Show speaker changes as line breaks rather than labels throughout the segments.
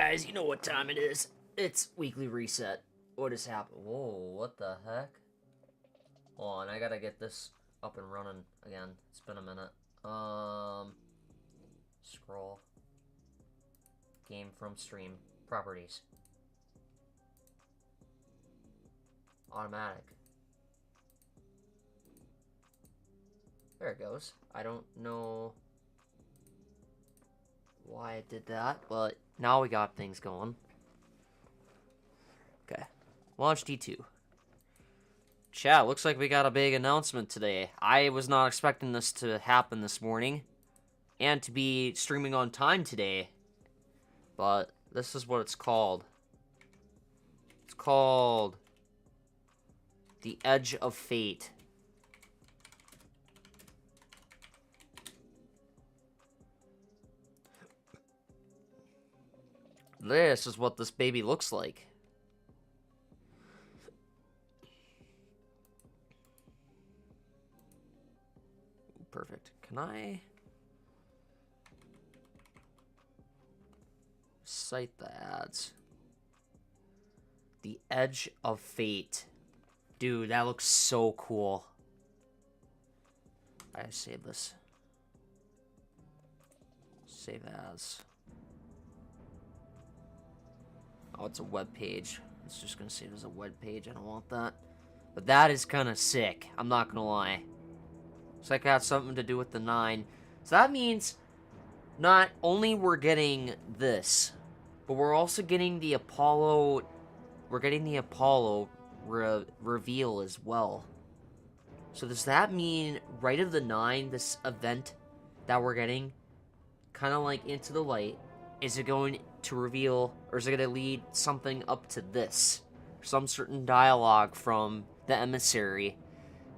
guys, you know what time it is. It's weekly reset. What has happened? Whoa, what the heck? Hold on, I gotta get this up and running again. It's been a minute. Scroll. Game from stream. Properties. Automatic. There it goes. I don't know why it did that, but now we got things going. Okay. Launch D2. Chat, looks like we got a big announcement today. I was not expecting this to happen this morning and to be streaming on time today, but this is what it's called. It's called The Edge of Fate. This is what this baby looks like. Perfect. Can I cite the ads? The Edge of Fate. Dude, that looks so cool. I gotta save this. Save as. Oh, it's a web page. It's just gonna save as a web page. I don't want that. But that is kind of sick. I'm not gonna lie. It's like it has something to do with the 9. So that means not only we're getting this, but we're also getting the Apollo. We're getting the Apollo reveal as well. So does that mean Right of the 9, this event that we're getting, kind of like Into the Light, is it going to reveal, or is it going to lead something up to this? Some certain dialogue from the emissary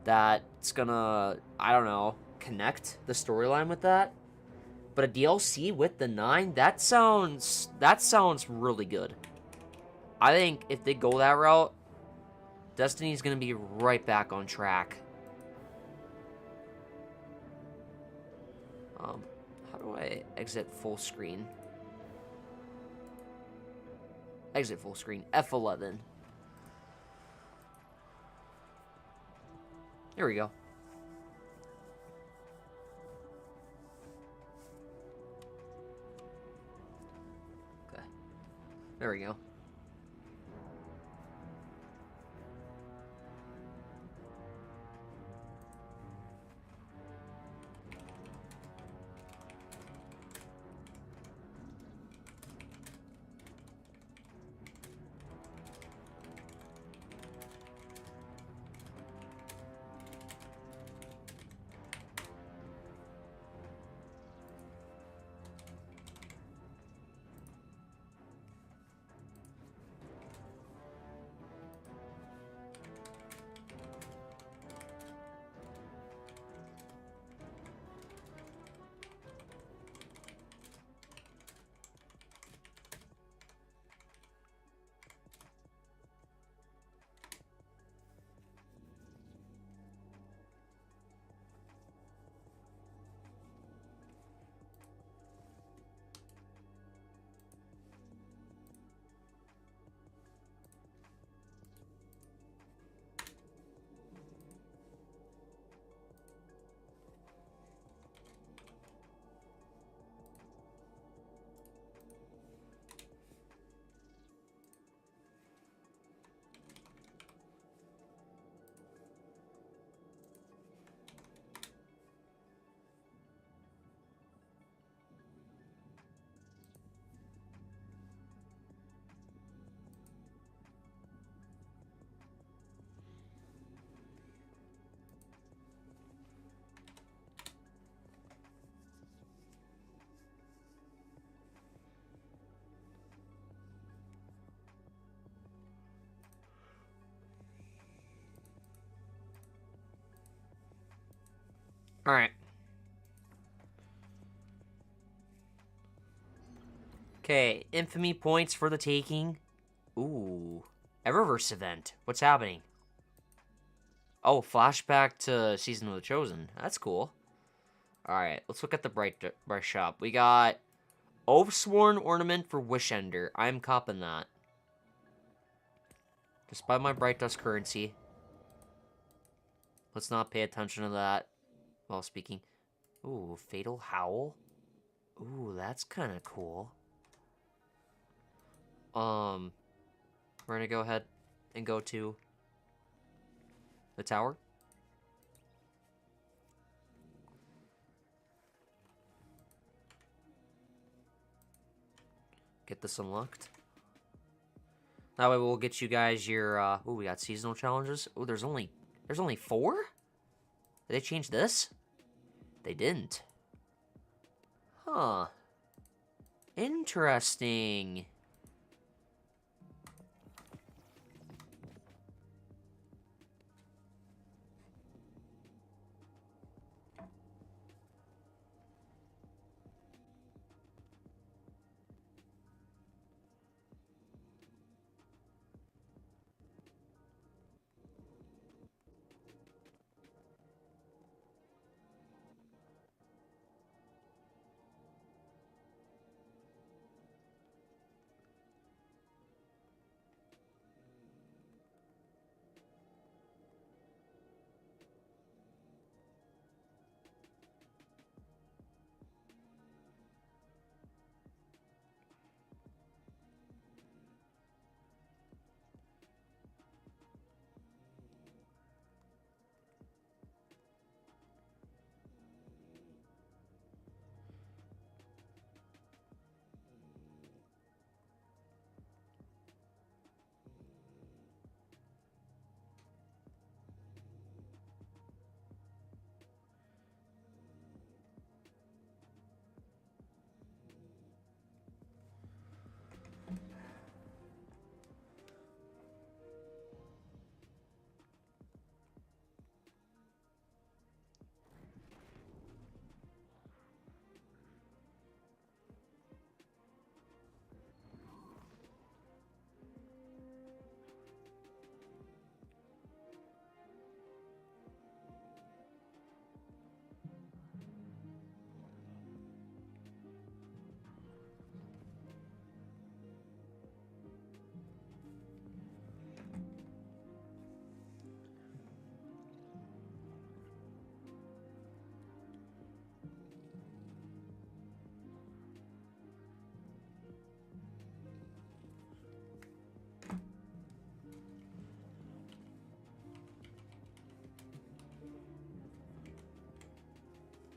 that's gonna, I don't know, connect the storyline with that? But a DLC with the 9, that sounds really good. I think if they go that route, Destiny's gonna be right back on track. How do I exit full screen? Exit full screen. F11. There we go. Okay. There we go. Alright. Okay, infamy points for the taking. Ooh. Eververse event. What's happening? Oh, flashback to Season of the Chosen. That's cool. Alright, let's look at the bright shop. We got Oathsworn Ornament for Wishender. I'm copping that. Just buy my Bright Dust currency. Let's not pay attention to that while speaking. Ooh, Fatal Howl. Ooh, that's kind of cool. We're gonna go ahead and go to the tower. Get this unlocked. That way we'll get you guys your, ooh, we got seasonal challenges. Ooh, there's only 4? Did they change this? They didn't. Huh. Interesting.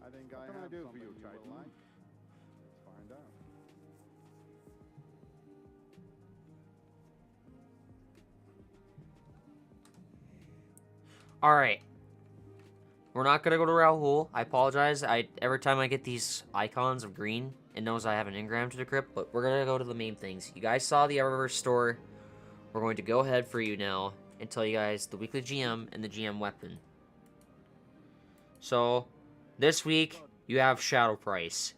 I think what can I do for you, Titan? Like? Let's find out.
Alright. We're not gonna go to Raoul. I apologize. Every time I get these icons of green, it knows I have an engram to decrypt, but we're gonna go to the main things. You guys saw the Eververse store. We're going to go ahead for you now and tell you guys the weekly GM and the GM weapon. So, this week, you have Shadow Price.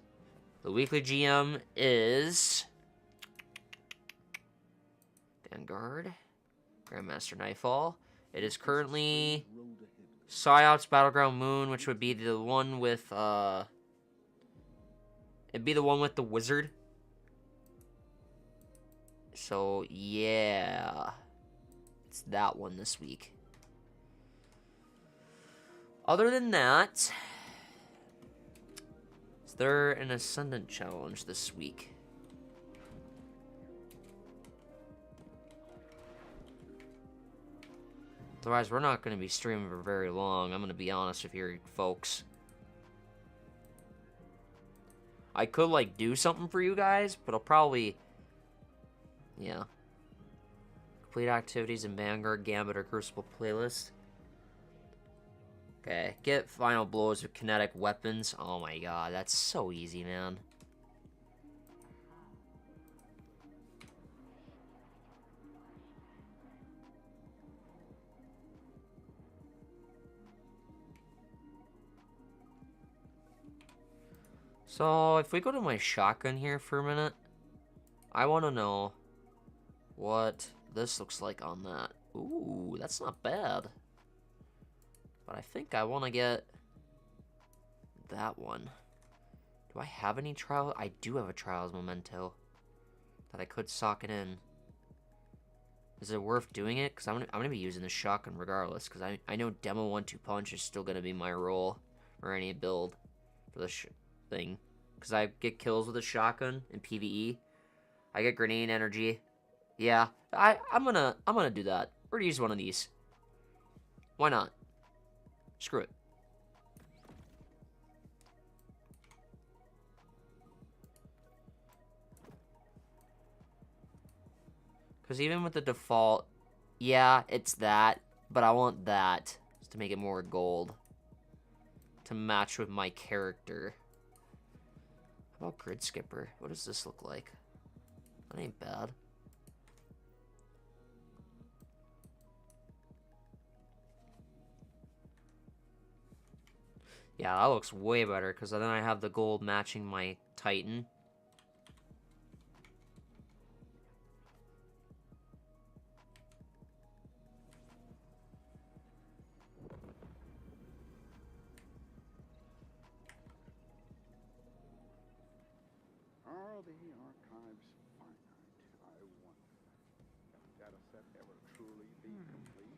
The weekly GM is Vanguard, Grandmaster Nightfall. It is currently Psyops Battleground Moon, which would be the one with, it'd be the one with the wizard. So, yeah. It's that one this week. Other than that, is there an Ascendant challenge this week? Otherwise, we're not going to be streaming for very long. I'm going to be honest with you folks. I could, like, do something for you guys, but I'll probably... Yeah. Complete activities in Vanguard, Gambit, or Crucible playlist. Okay. Get final blows with kinetic weapons. Oh my god, that's so easy, man. So, if we go to my shotgun here for a minute, I want to know what this looks like on that. Ooh, that's not bad. But I think I want to get that one. Do I have any trial? I do have a trials memento that I could sock it in. Is it worth doing it? Because I'm gonna be using the shotgun regardless. Because I know demo 1-2 punch is still gonna be my role or any build for the thing. Because I get kills with a shotgun in PvE. I get grenade energy. Yeah, I'm gonna do that. We're gonna use one of these. Why not? Screw it. Because even with the default, yeah, it's that, but I want that just to make it more gold. To match with my character. How about Grid Skipper? What does this look like? That ain't bad. Yeah, that looks way better, because then I have the gold matching my Titan.
Are the archives finite? I wonder. Can a data set ever truly be complete?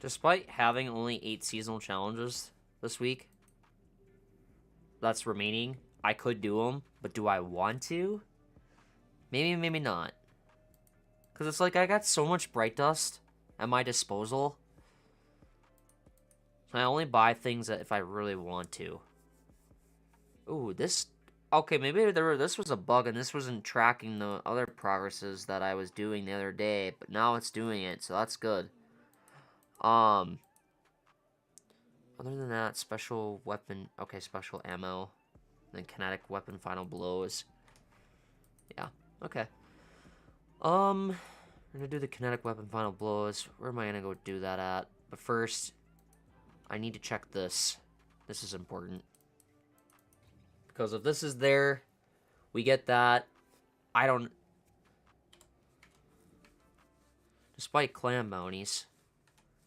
Despite having only 8 seasonal challenges this week that's remaining, I could do them, but do I want to? Maybe, maybe not. Because it's like I got so much Bright Dust at my disposal. So I only buy things that if I really want to. Ooh, this... Okay, maybe this was a bug and this wasn't tracking the other progresses that I was doing the other day, but now it's doing it, so that's good. Other than that, special weapon, okay, special ammo, then kinetic weapon final blows. Yeah, okay. I'm gonna do the kinetic weapon final blows. Where am I gonna go do that at? But first, I need to check this. This is important. Because if this is there, we get that. I don't... Despite clan bounties.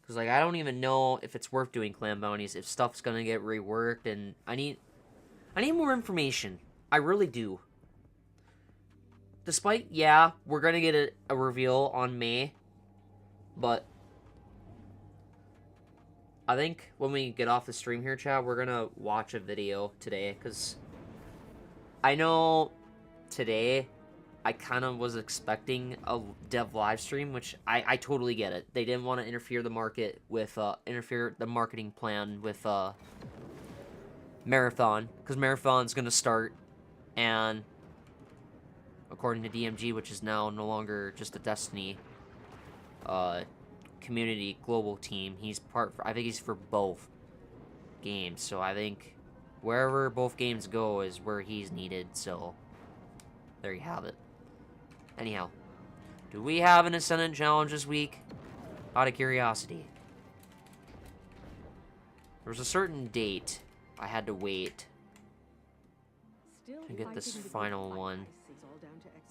Because, like, I don't even know if it's worth doing clan bounties, if stuff's gonna get reworked, and I need more information. I really do. Despite, yeah, we're gonna get a reveal on May, but I think when we get off the stream here, chat, we're gonna watch a video today, because I know today I kind of was expecting a dev live stream, which I totally get it. They didn't want to interfere the market with, interfere the marketing plan with, Marathon, because Marathon's gonna start, and according to DMG, which is now no longer just a Destiny, community global team, he's I think he's for both games, so I think wherever both games go is where he's needed, so there you have it. Anyhow, do we have an Ascendant challenge this week? Out of curiosity. There was a certain date I had to wait to get this final one.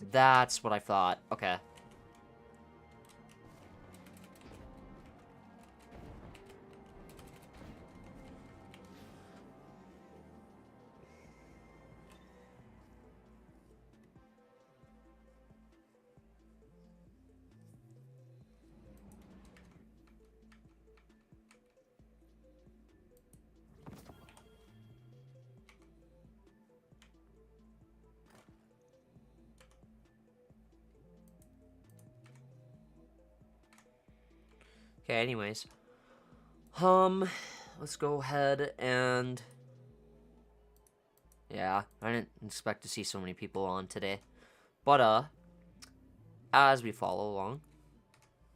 That's what I thought. Okay. Okay, anyways. Let's go ahead and... Yeah, I didn't expect to see so many people on today. But, as we follow along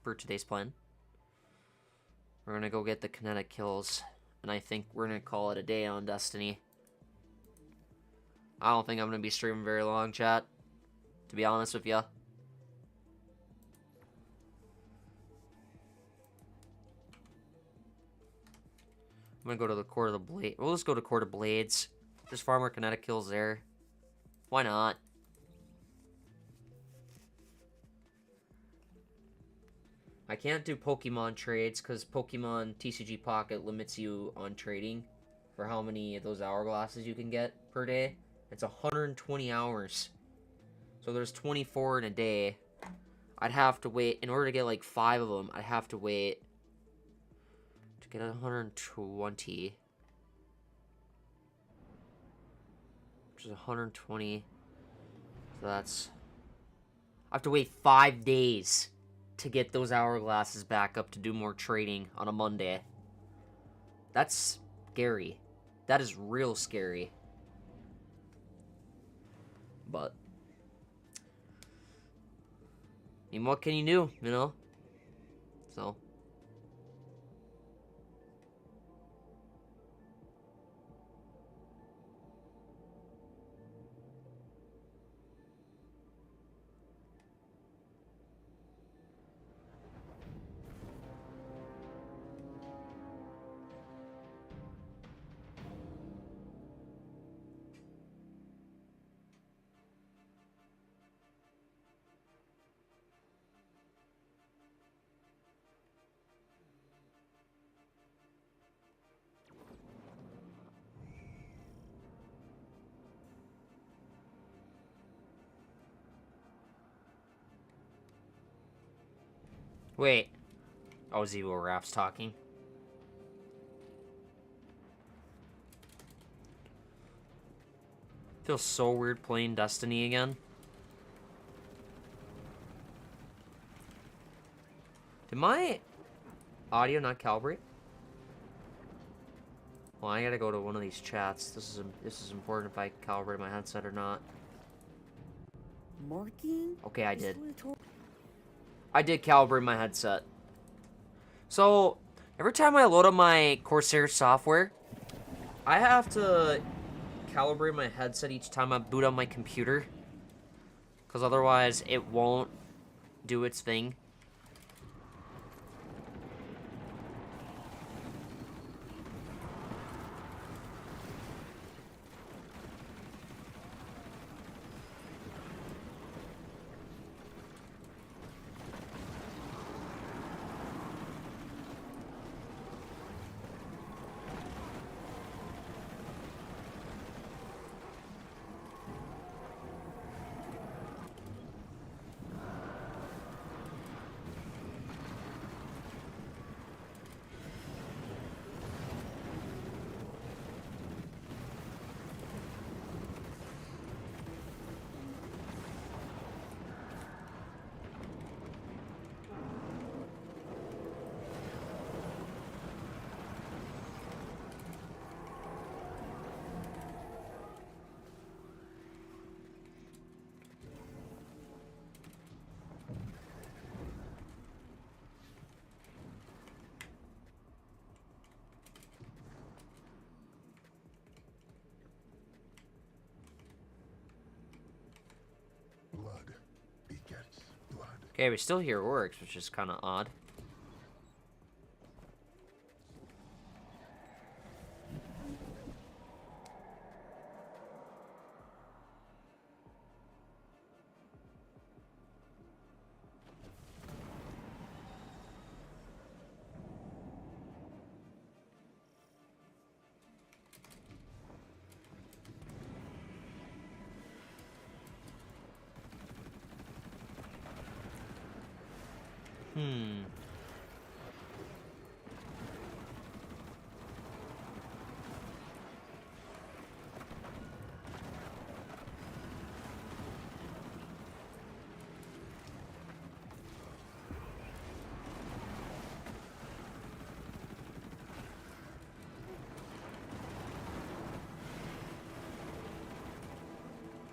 for today's plan, we're gonna go get the kinetic kills and I think we're gonna call it a day on Destiny. I don't think I'm gonna be streaming very long, chat, to be honest with you. I'm gonna go to the Court of the Blade. We'll just go to Court of Blades. There's far more kinetic kills there. Why not? I can't do Pokemon trades because Pokemon TCG Pocket limits you on trading for how many of those hourglasses you can get per day. It's 120 hours. So there's 24 in a day. I'd have to wait, in order to get like 5 of them, I'd have to wait to get 120. Which is 120. So that's... I have to wait 5 days to get those hourglasses back up to do more trading on a Monday. That's scary. That is real scary. But I mean, what can you do, you know? So wait. Oh, Zero Rap's talking. Feels so weird playing Destiny again. Did my audio not calibrate? Well, I gotta go to one of these chats. This is important if I calibrate my headset or not. Okay, I did. I did calibrate my headset. So, every time I load up my Corsair software, I have to calibrate my headset each time I boot up my computer. Because otherwise, it won't do its thing. Okay, we still hear orcs, which is kind of odd.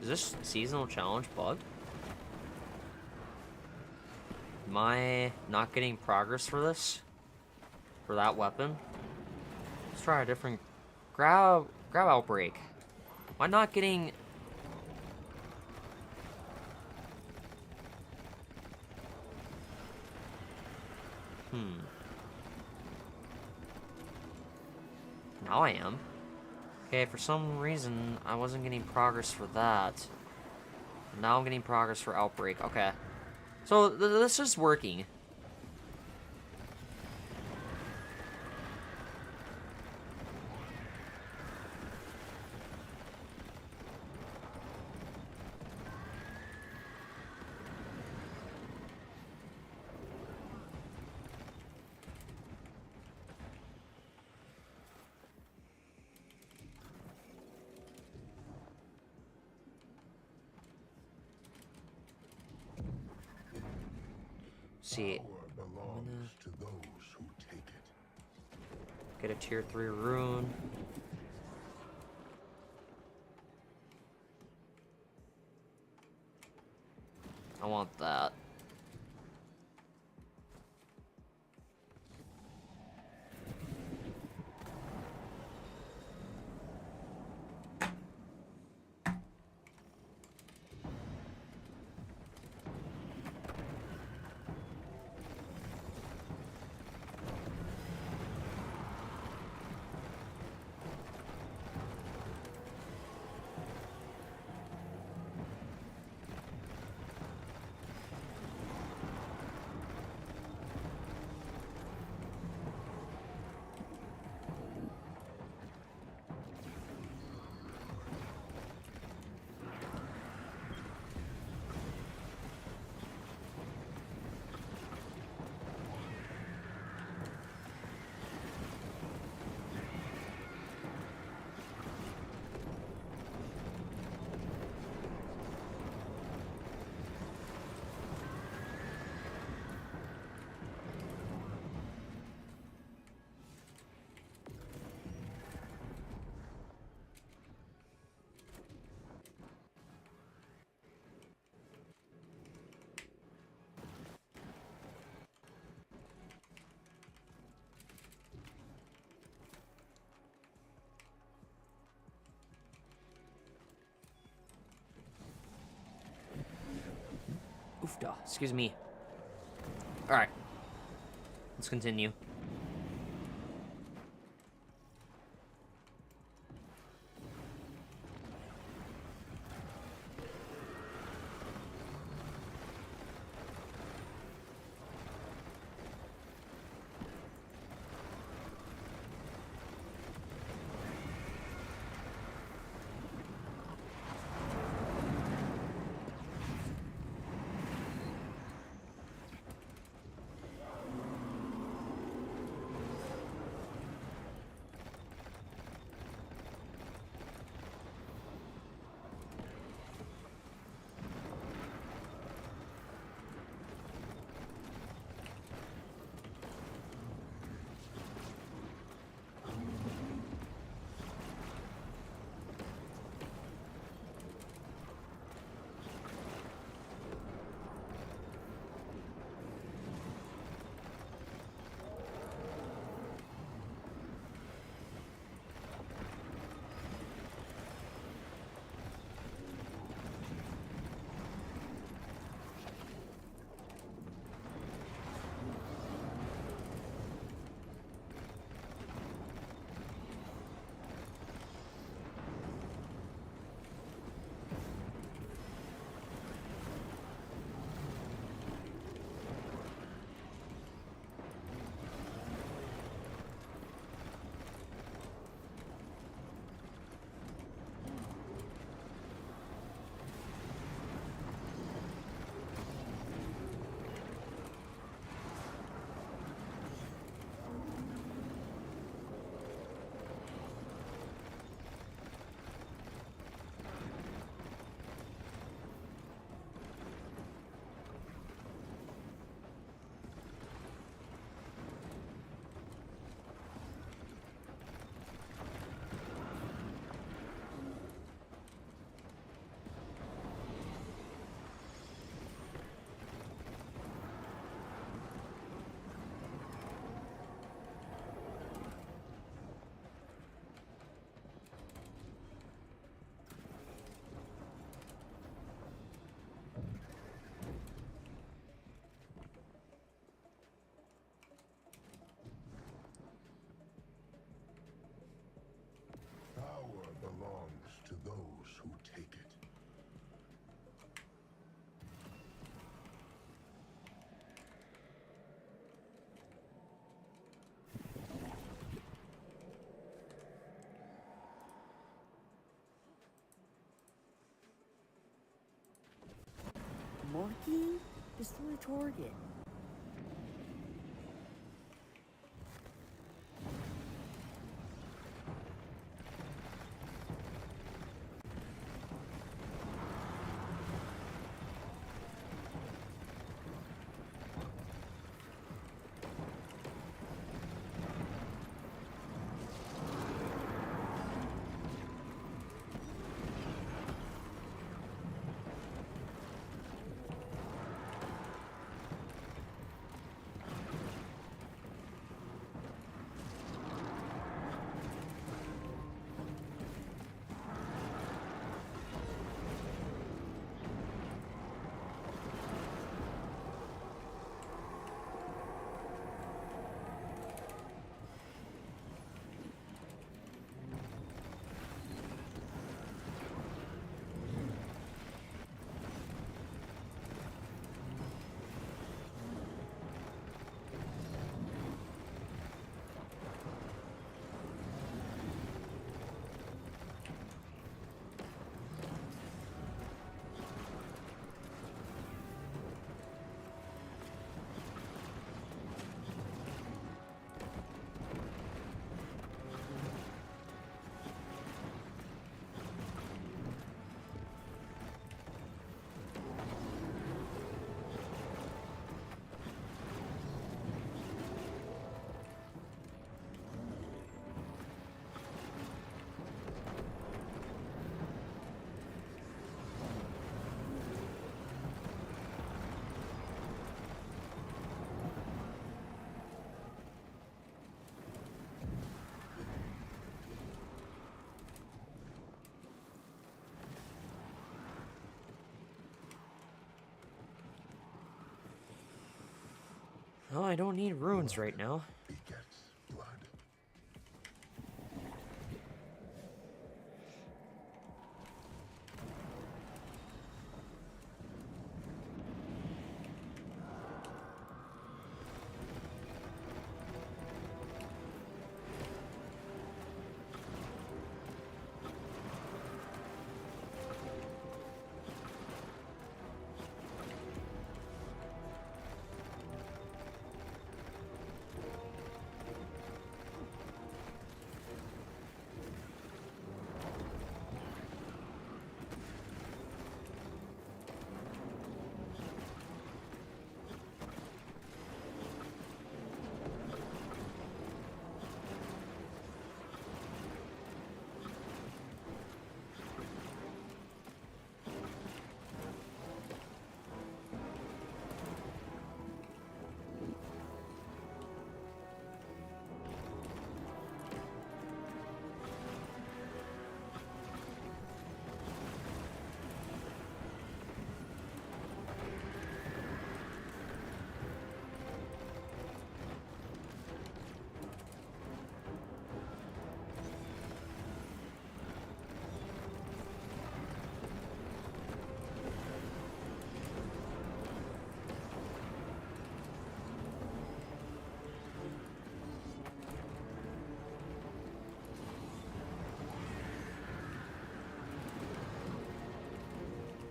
Is this seasonal challenge bugged? Am I not getting progress for this? For that weapon? Let's try a different grab outbreak. Why not getting? Now I am. Okay, for some reason I wasn't getting progress for that. Now I'm getting progress for outbreak. Okay. So this is working. See,
Power belongs to those who take it.
get a tier 3 rune. I want that. Oofda, excuse me. Alright. Let's continue.
Monkey? Destroy target.
Oh, I don't need runes right now.
Begets blood.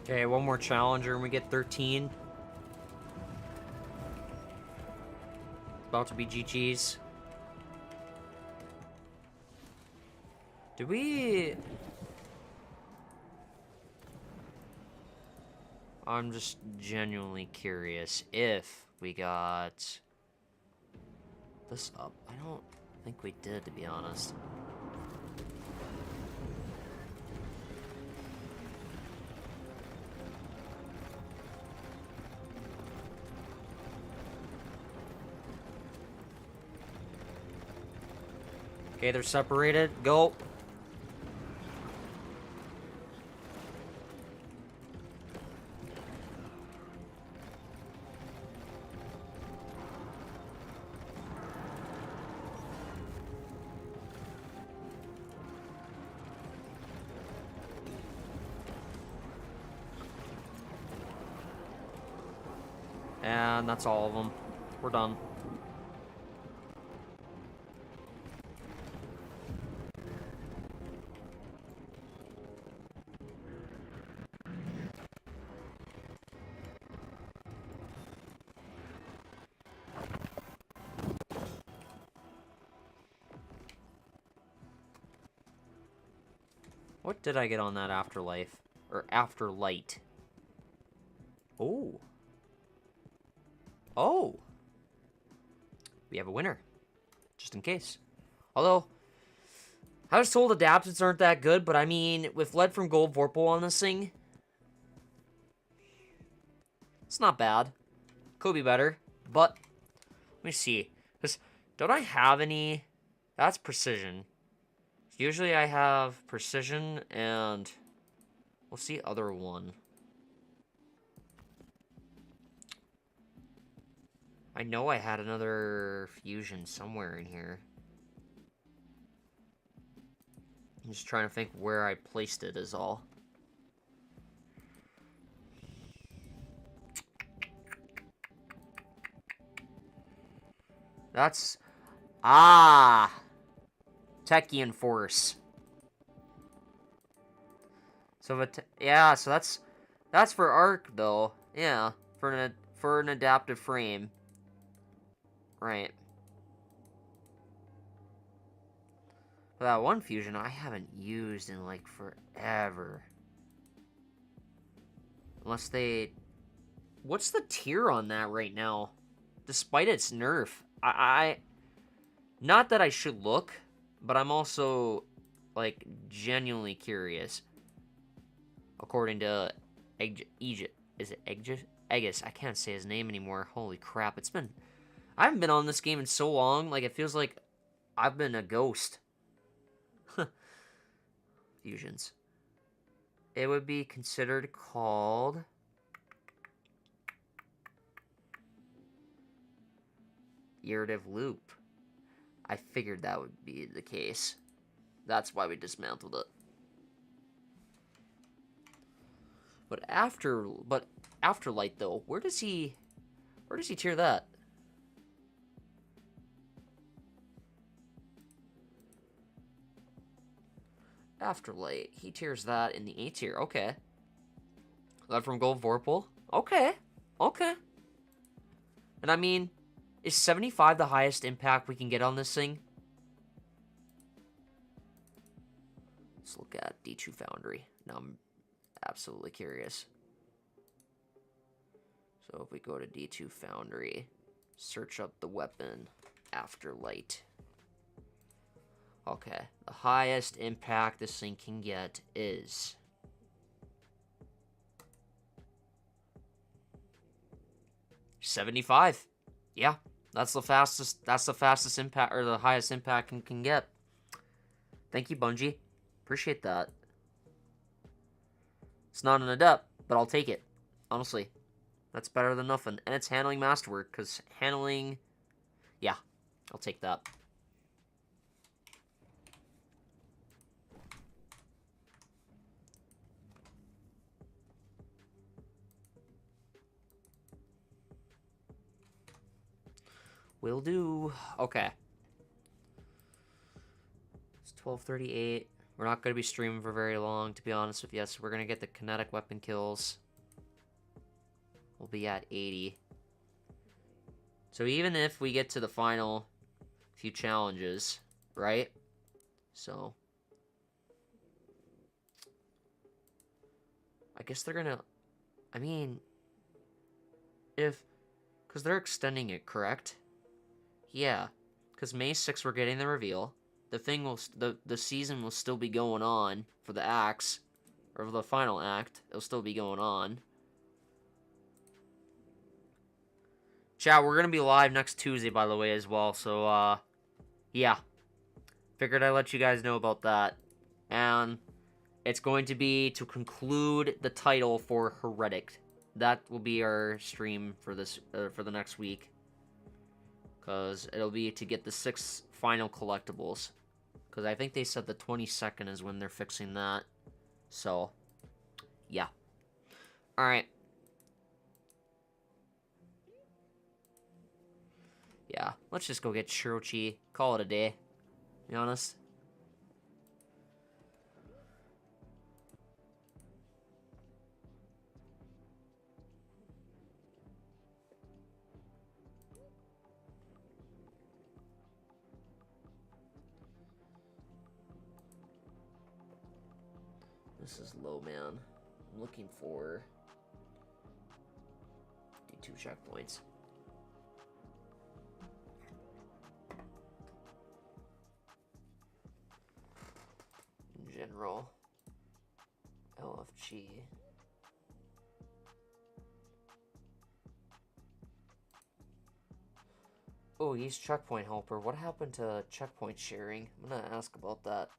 Okay, one more challenger and we get 13. About to be GG's. Did we... I'm just genuinely curious if we got this up. I don't think we did, to be honest. Okay, they're separated. Go. And that's all of them. We're done. What did I get on that afterlife? Or afterlight? Oh. Oh. We have a winner. Just in case. Although, I was told adaptants aren't that good, but I mean, with lead from gold Vorpal on this thing, it's not bad. Could be better, but let me see. Don't I have any? That's precision. Usually I have precision and what's the other one? I know I had another fusion somewhere in here. I'm just trying to think where I placed it is all. That's... Ah! Techian Force. So, yeah, so that's for arc, though. Yeah, for an adaptive frame. Right. But that one fusion I haven't used in, like, forever. Unless they... What's the tier on that right now? Despite its nerf. Not that I should look, but I'm also, like, genuinely curious. According to Egypt. Is it Aegis? I can't say his name anymore. Holy crap. I haven't been on this game in so long, like, it feels like I've been a ghost. Fusions. It would be considered called... Iterative Loop. I figured that would be the case. That's why we dismantled it. But Afterlight though, where does he tier that? Afterlight, he tiers that in the A tier. Okay. That from Gold Vorpal. Okay. Okay. And I mean, is 75 the highest impact we can get on this thing? Let's look at D2 Foundry. Now I'm absolutely curious. So if we go to D2 Foundry, search up the weapon Afterlight. Okay, the highest impact this thing can get is 75. Yeah, that's the fastest impact, or the highest impact can get. Thank you, Bungie. Appreciate that. It's not an adept, but I'll take it. Honestly, that's better than nothing. And it's handling masterwork, because handling... Yeah, I'll take that. Will do. Okay. It's 12:38. We're not going to be streaming for very long, to be honest with you. So we're going to get the kinetic weapon kills. We'll be at 80. So even if we get to the final few challenges, right? So I guess they're going to... I mean... Because they're extending it, correct? Yeah, because May 6th we're getting the reveal. The thing will, the season will still be going on for the acts, or for the final act. It'll still be going on. Chat, we're gonna be live next Tuesday, by the way, as well. So, yeah, figured I'd let you guys know about that. And it's going to be to conclude the title for Heretic. That will be our stream for this, for the next week. Because it'll be to get the 6 final collectibles. Because I think they said the 22nd is when they're fixing that. So, yeah. Alright. Yeah, let's just go get Shirochi. Call it a day. To be honest. This is low, man. I'm looking for D2 checkpoints. General. LFG. Oh, he's checkpoint helper. What happened to checkpoint sharing? I'm gonna ask about that.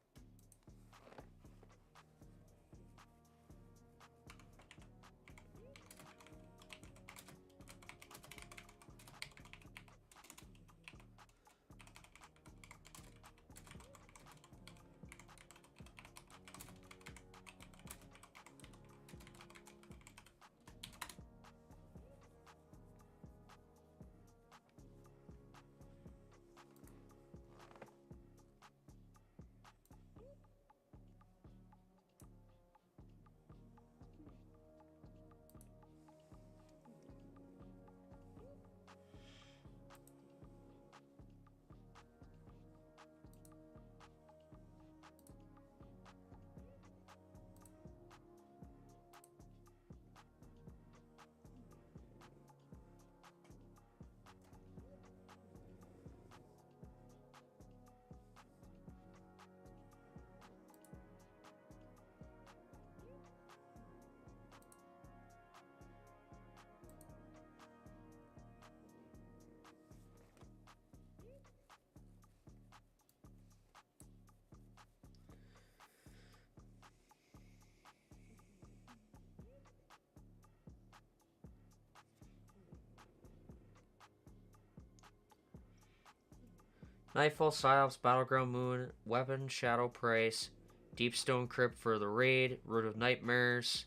Nightfall, Psyops, Battleground Moon, Weapon, Shadow Price, Deepstone Crypt for the raid, Root of Nightmares.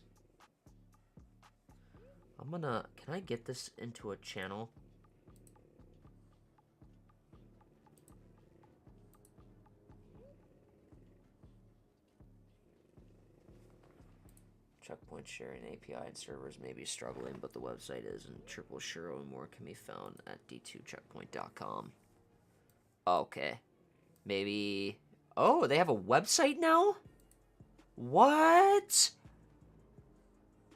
Can I get this into a channel? Checkpoint sharing API and servers may be struggling, but the website is, and triple sure and more can be found at d2checkpoint.com. Okay. Maybe... Oh, they have a website now? What?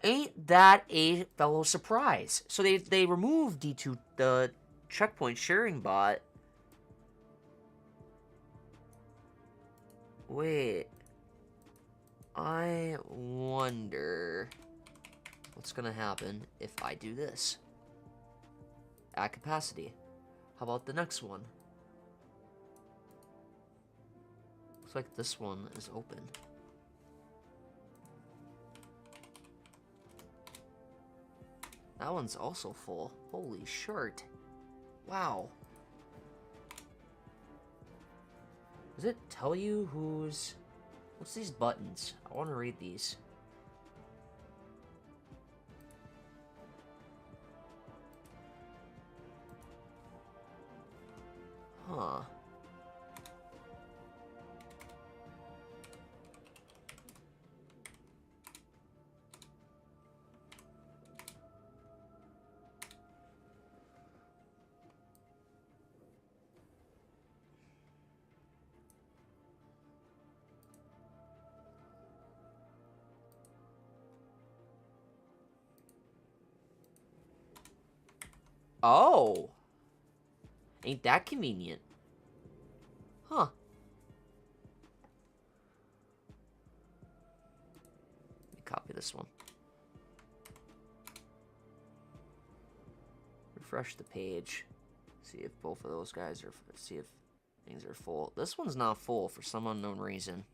Ain't that a fellow surprise? So they removed D2, the checkpoint sharing bot. Wait. I wonder what's gonna happen if I do this. At capacity. How about the next one? Looks like this one is open. That one's also full. Holy shirt. Wow. Does it tell you who's... What's these buttons? I want to read these. Huh. Oh. Ain't that convenient. Huh. Let me copy this one. Refresh the page. See if both of those guys are... See if things are full. This one's not full for some unknown reason.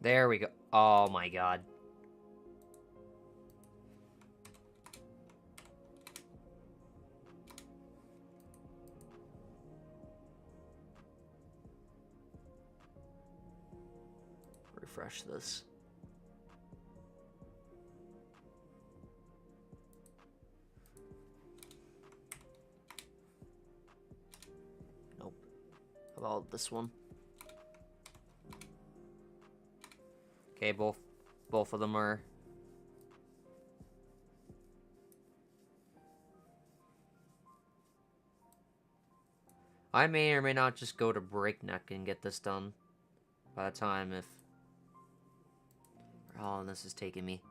There we go. Oh my god. Refresh this. Nope. How about this one? Okay, both of them are. I may or may not just go to breakneck and get this done by the time if how long this is taking me.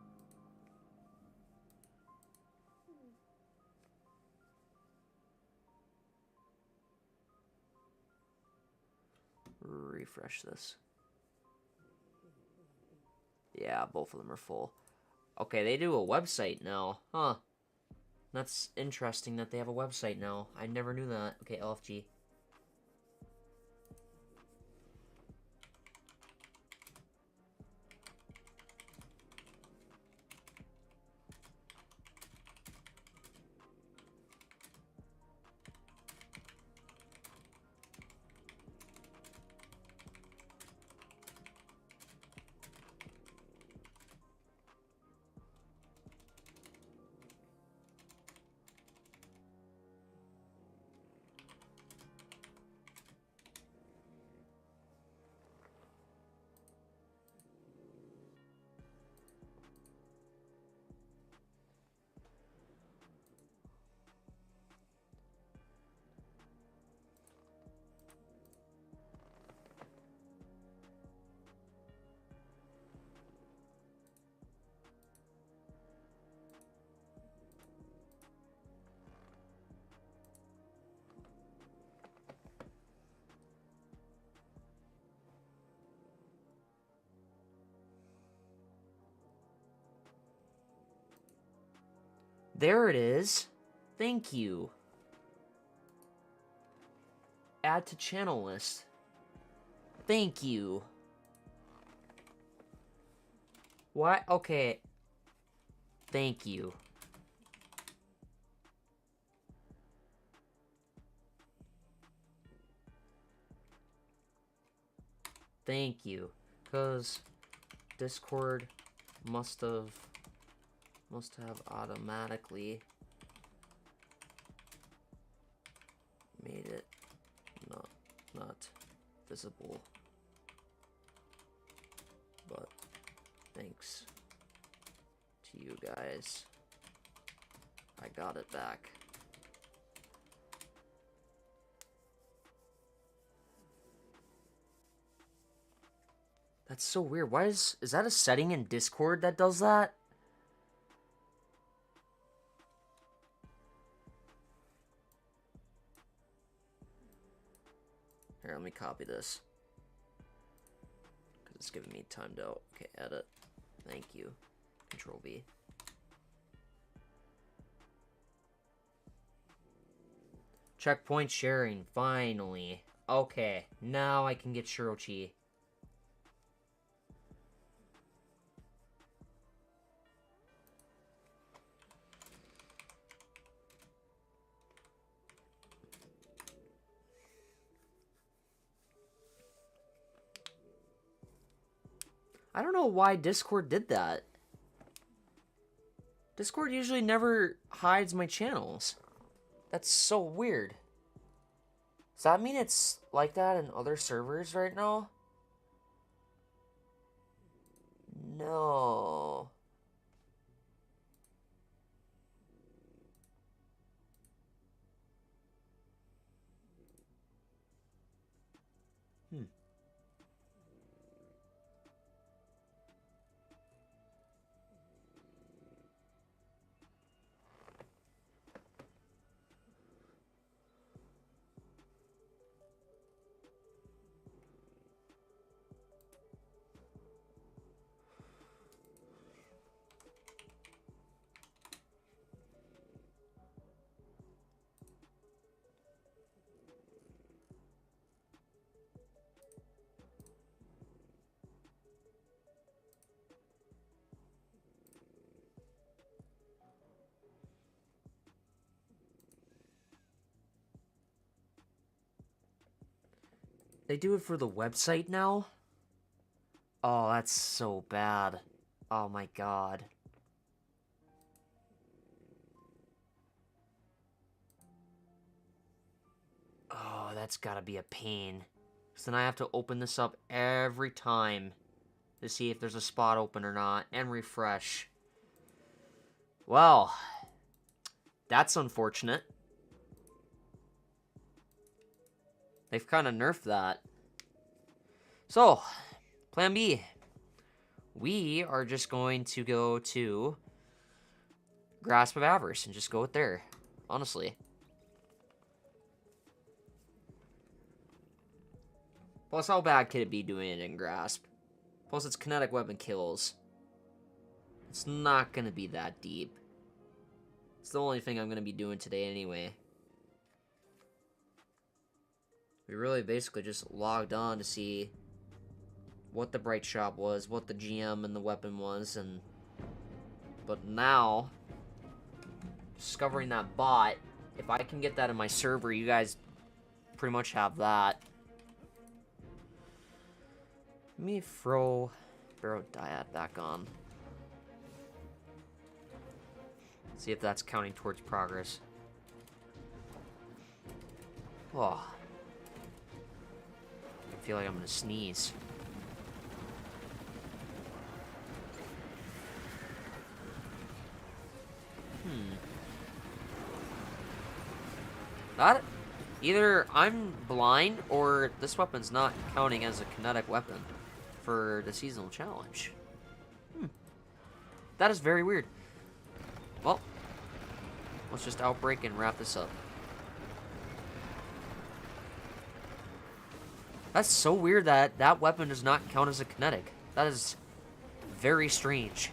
Refresh this. Yeah, both of them are full. Okay, they do a website now. Huh. That's interesting that they have a website now. I never knew that. Okay, LFG. There it is. Thank you. Add to channel list. Thank you. What? Okay. Thank you. Thank you. Because Discord must have automatically made it not visible. But thanks to you guys, I got it back. That's so weird. Why is that a setting in Discord that does that? Here, let me copy this. Because it's giving me timed out. Okay, edit. Thank you. Control V. Checkpoint sharing, finally. Okay, now I can get Shirochi. I don't know why Discord did that. Discord usually never hides my channels. That's so weird. Does that mean it's like that in other servers right now? No. They do it for the website now? Oh, that's so bad. Oh my god. Oh, that's gotta be a pain. Because then I have to open this up every time to see if there's a spot open or not, and refresh. Well, that's unfortunate. They've kind of nerfed that. So, plan B. We are just going to go to Grasp of Avarice and just go with there, honestly. Plus, how bad could it be doing it in Grasp? Plus, it's kinetic weapon kills. It's not going to be that deep. It's the only thing I'm going to be doing today anyway. We really basically just logged on to see what the Bright Shop was, what the GM and the weapon was, and... But now, discovering that bot, if I can get that in my server, you guys pretty much have that. Let me throw Barrow Dyad back on. See if that's counting towards progress. Oh. I feel like I'm gonna sneeze. That... Either I'm blind, or this weapon's not counting as a kinetic weapon for the seasonal challenge. That is very weird. Well, let's just outbreak and wrap this up. That's so weird that that weapon does not count as a kinetic. That is very strange.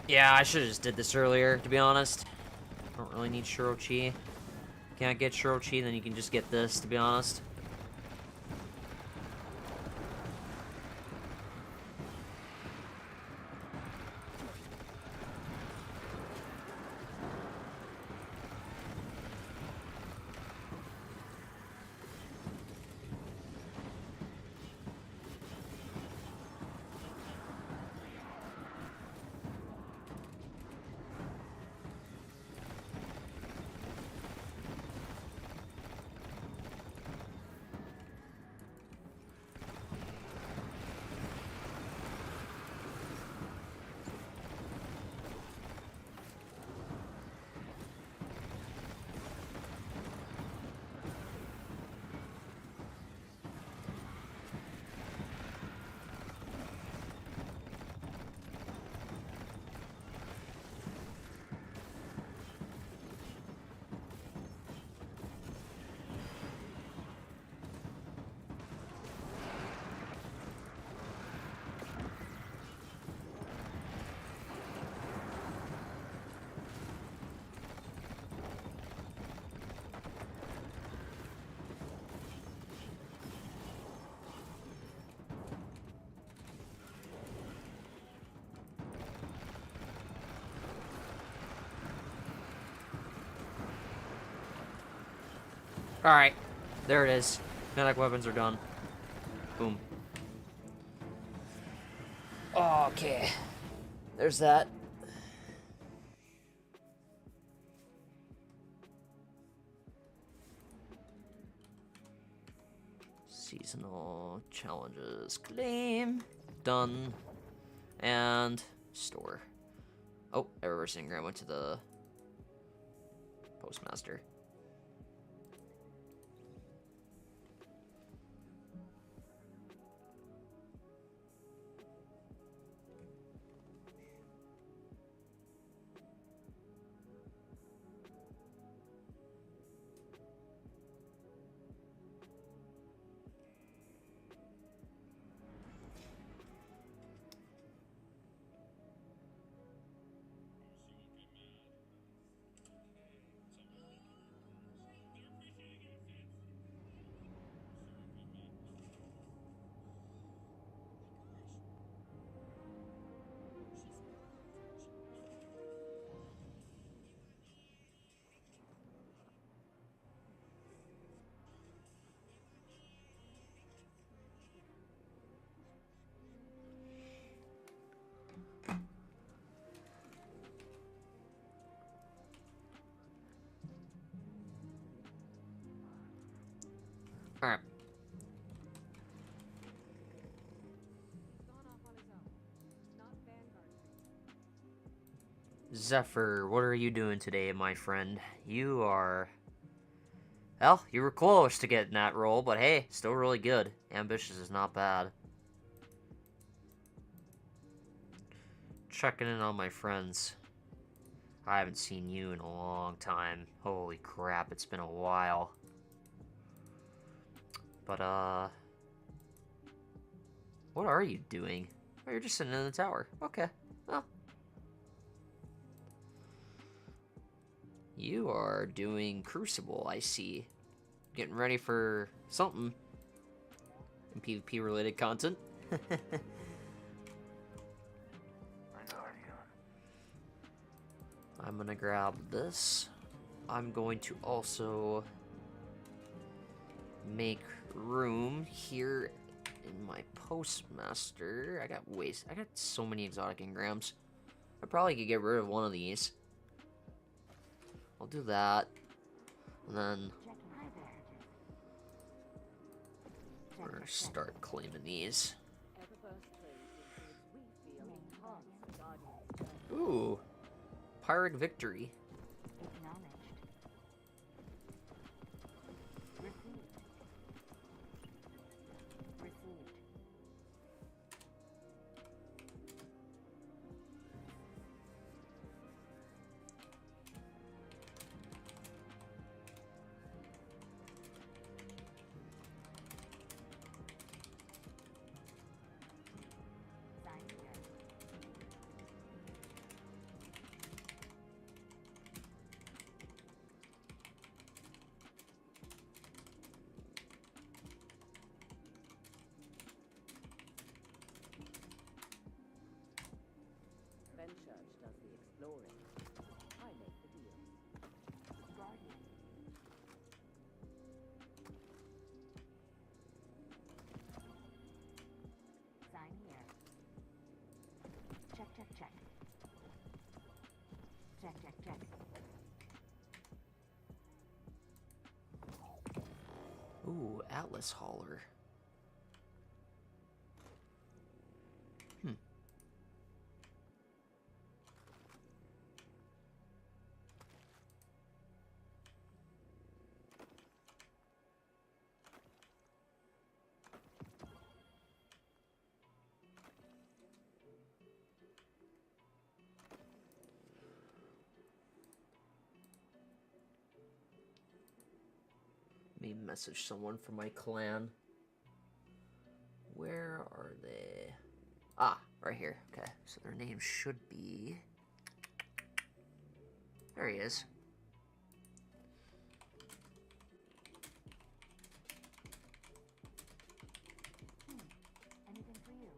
Yeah, I should have just did this earlier, to be honest. Don't really need Shirochi. Can't get Shirochi, then you can just get this, to be honest. Alright. There it is. Kinetic weapons are done. Boom. Okay. There's that. Seasonal challenges. Claim. Done. And store. Oh, a reverse engram went to the postmaster. Alright. Zephyr, what are you doing today, my friend? You are... Well, you were close to getting that role, but hey, still really good. Ambitious is not bad. Checking in on my friends. I haven't seen you in a long time. Holy crap, it's been a while. But, what are you doing? Oh, you're just sitting in the tower. Okay, well. You are doing Crucible, I see. Getting ready for something. In PvP-related content. I'm gonna grab this. I'm going to also make room here in my postmaster. I got so many exotic engrams. I probably could get rid of one of these. I'll do that. And then we're gonna start claiming these. Ooh. Pyrrhic Victory. Ooh, Atlas Hauler. Let me message someone from my clan. Where are they? Ah, right here. Okay, so their name should be... There he is.
Anything for you?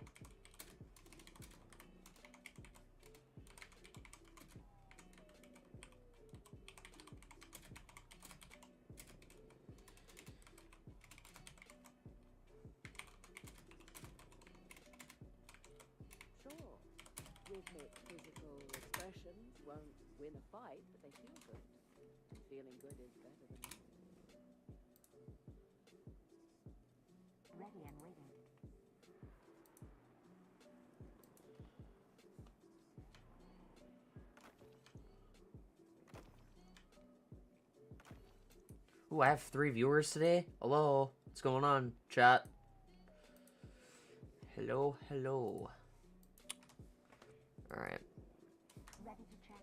Ultimate physical expressions won't win a fight, but they feel good. Feeling good is better than
Ready and waiting.
Ooh, I have 3 viewers today. Hello. What's going on, chat? Hello, hello. Alright.
Ready to check.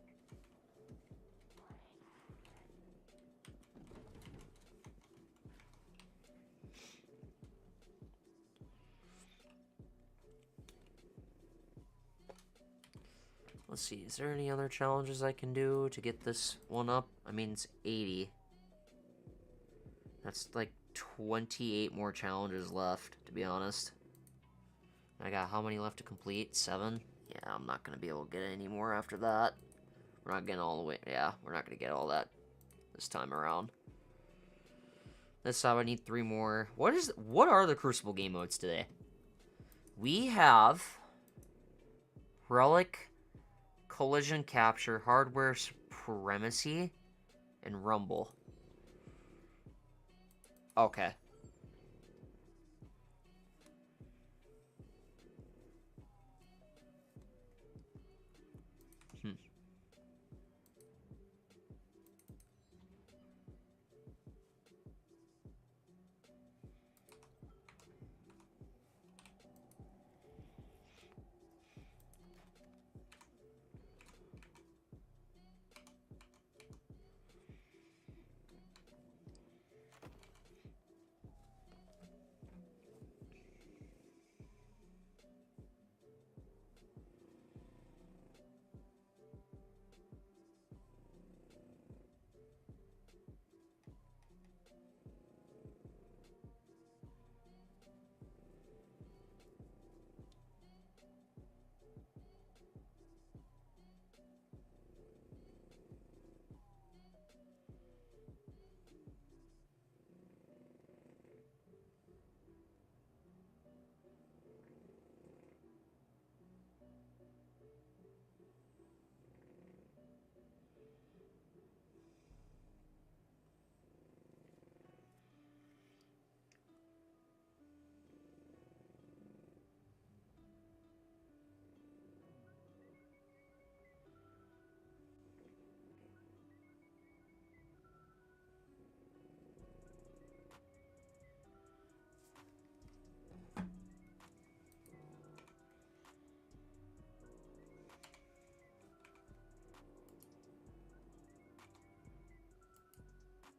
Let's see, is there any other challenges I can do to get this one up? I mean, it's 80. That's like 28 more challenges left, to be honest. I got how many left to complete? 7? Yeah, I'm not going to be able to get any more after that. We're not getting all the way. Yeah, we're not going to get all that this time around. This time I need 3 more. What are the Crucible game modes today? We have Relic, Collision Capture, Hardware Supremacy, and Rumble. Okay.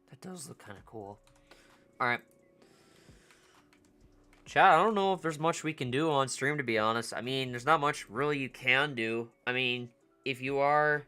That does look kind of cool. Alright. Chat, I don't know if there's much we can do on stream, to be honest. I mean, there's not much really you can do. I mean, if you are...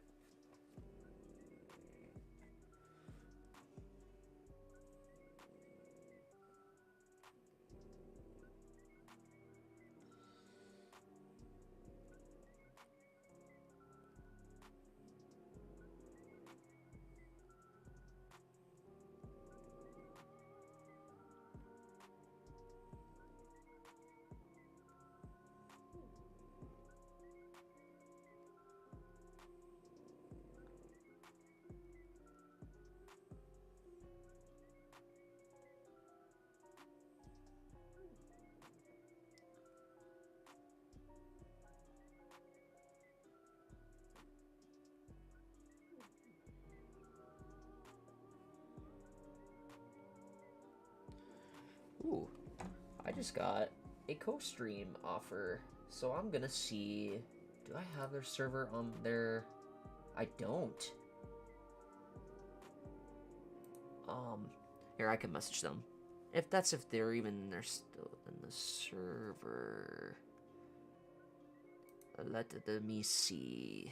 Ooh, I just got a co-stream offer, so I'm gonna see. Do I have their server on there? I don't. Here, I can message them. If they're even, they're still in the server. Let me see.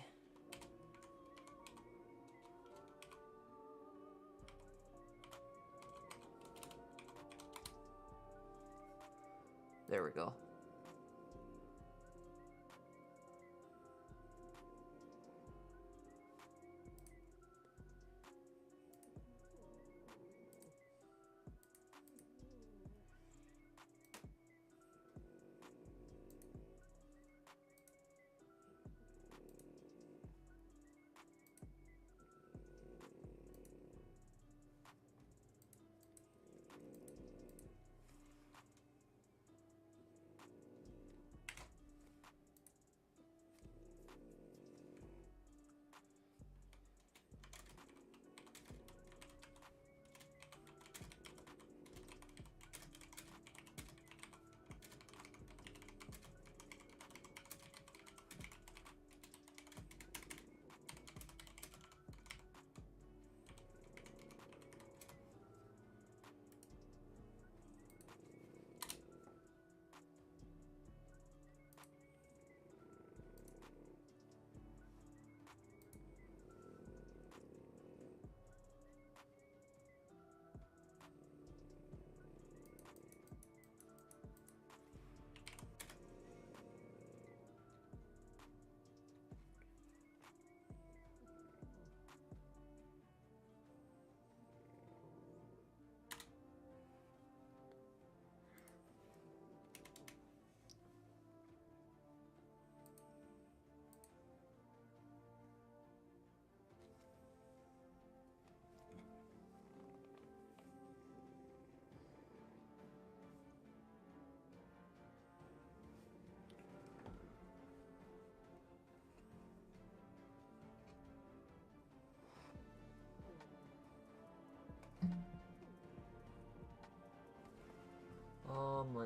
There we go.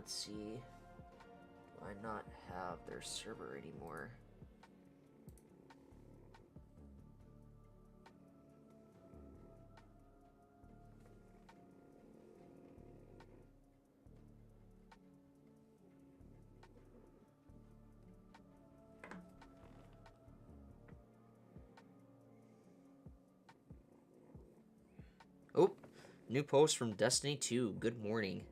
let's see. Do I not have their server anymore? Oh, new post from Destiny 2. Good morning.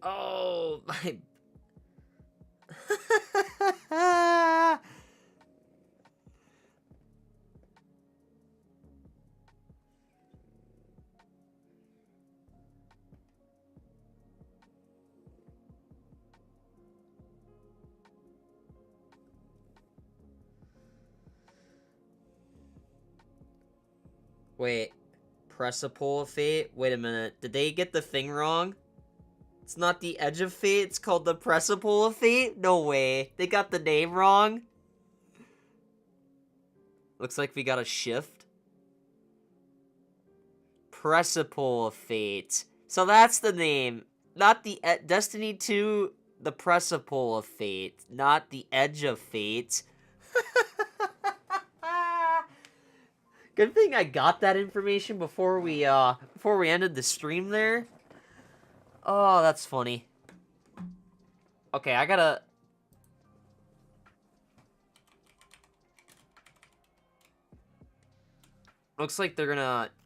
Oh, my... Wait, Precipice of Fate? Wait a minute, did they get the thing wrong? It's not the Edge of Fate, it's called the Precipice of Fate? No way, they got the name wrong? Looks like we got a shift. Precipice of Fate. So that's the name. Not the Destiny 2, the Precipice of Fate, not the Edge of Fate. Good thing I got that information before we ended the stream there. Oh, that's funny. Okay, I gotta... Looks like they're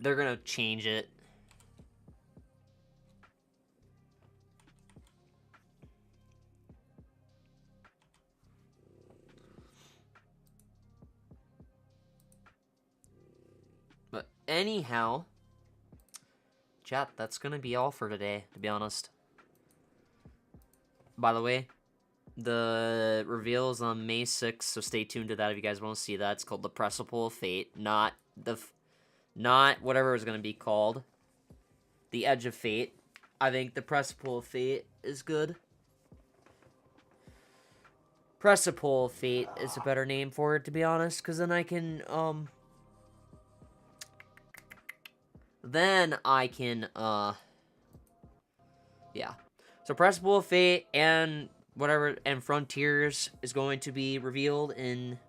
gonna change it. But anyhow, chat, that's gonna be all for today, to be honest. By the way, the reveal is on May 6th, so stay tuned to that if you guys want to see that. It's called the Precipice of Fate, not whatever it's gonna be called. The Edge of Fate. I think the Precipice of Fate is good. Precipice of Fate is a better name for it, to be honest, because then I can, yeah. So Precipice of Fate and whatever, and Frontiers is going to be revealed in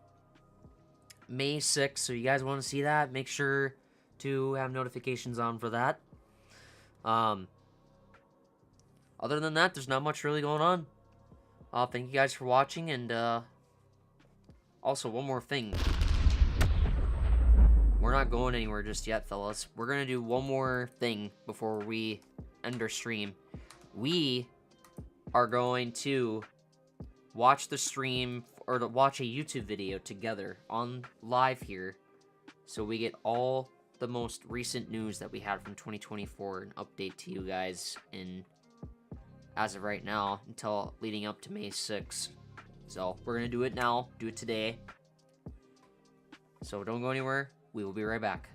May 6th, so you guys want to see that, make sure to have notifications on for that. Other than that, there's not much really going on. Thank you guys for watching, and also one more thing. We're not going anywhere just yet, fellas. We're gonna do one more thing before we end our stream. We are going to watch the stream, or to watch a YouTube video together on live here, so we get all the most recent news that we had from 2024 and update to you guys in, as of right now, until leading up to May 6th. So we're gonna do it now, do it today. So don't go anywhere. We will be right back.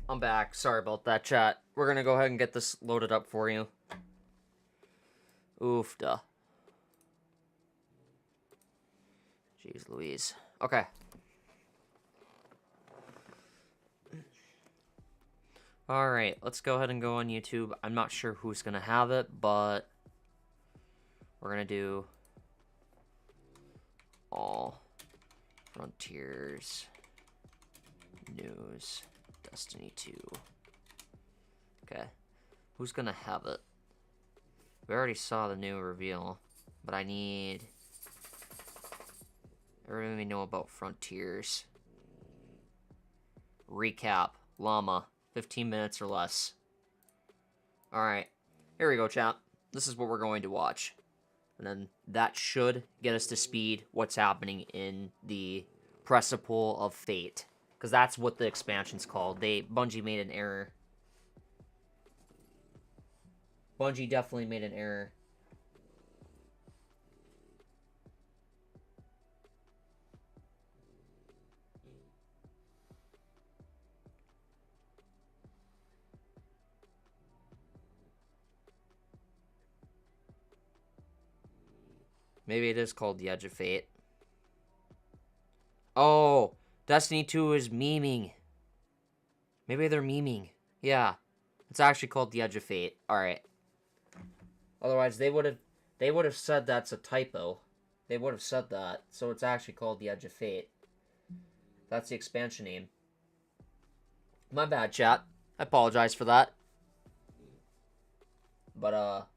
I'm back. Sorry about that, chat. We're gonna go ahead and get this loaded up for you. Oof, duh. Jeez Louise. Okay. Alright, let's go ahead and go on YouTube. I'm not sure who's gonna have it, but we're gonna do all Frontiers News Destiny 2. Okay. Who's gonna have it? We already saw the new reveal, but I need everything we know about Frontiers. Recap. Llama. 15 minutes or less. Alright. Here we go, chat. This is what we're going to watch. And then that should get us to speed what's happening in the Precipice of Fate. Because that's what the expansion's called. Bungie made an error. Bungie definitely made an error. Maybe it is called The Edge of Fate. Oh, Destiny 2 is memeing. Maybe they're memeing. Yeah. It's actually called The Edge of Fate. Alright. Otherwise, they would have said that's a typo. They would have said that. So it's actually called The Edge of Fate. That's the expansion name. My bad, chat. I apologize for that. But,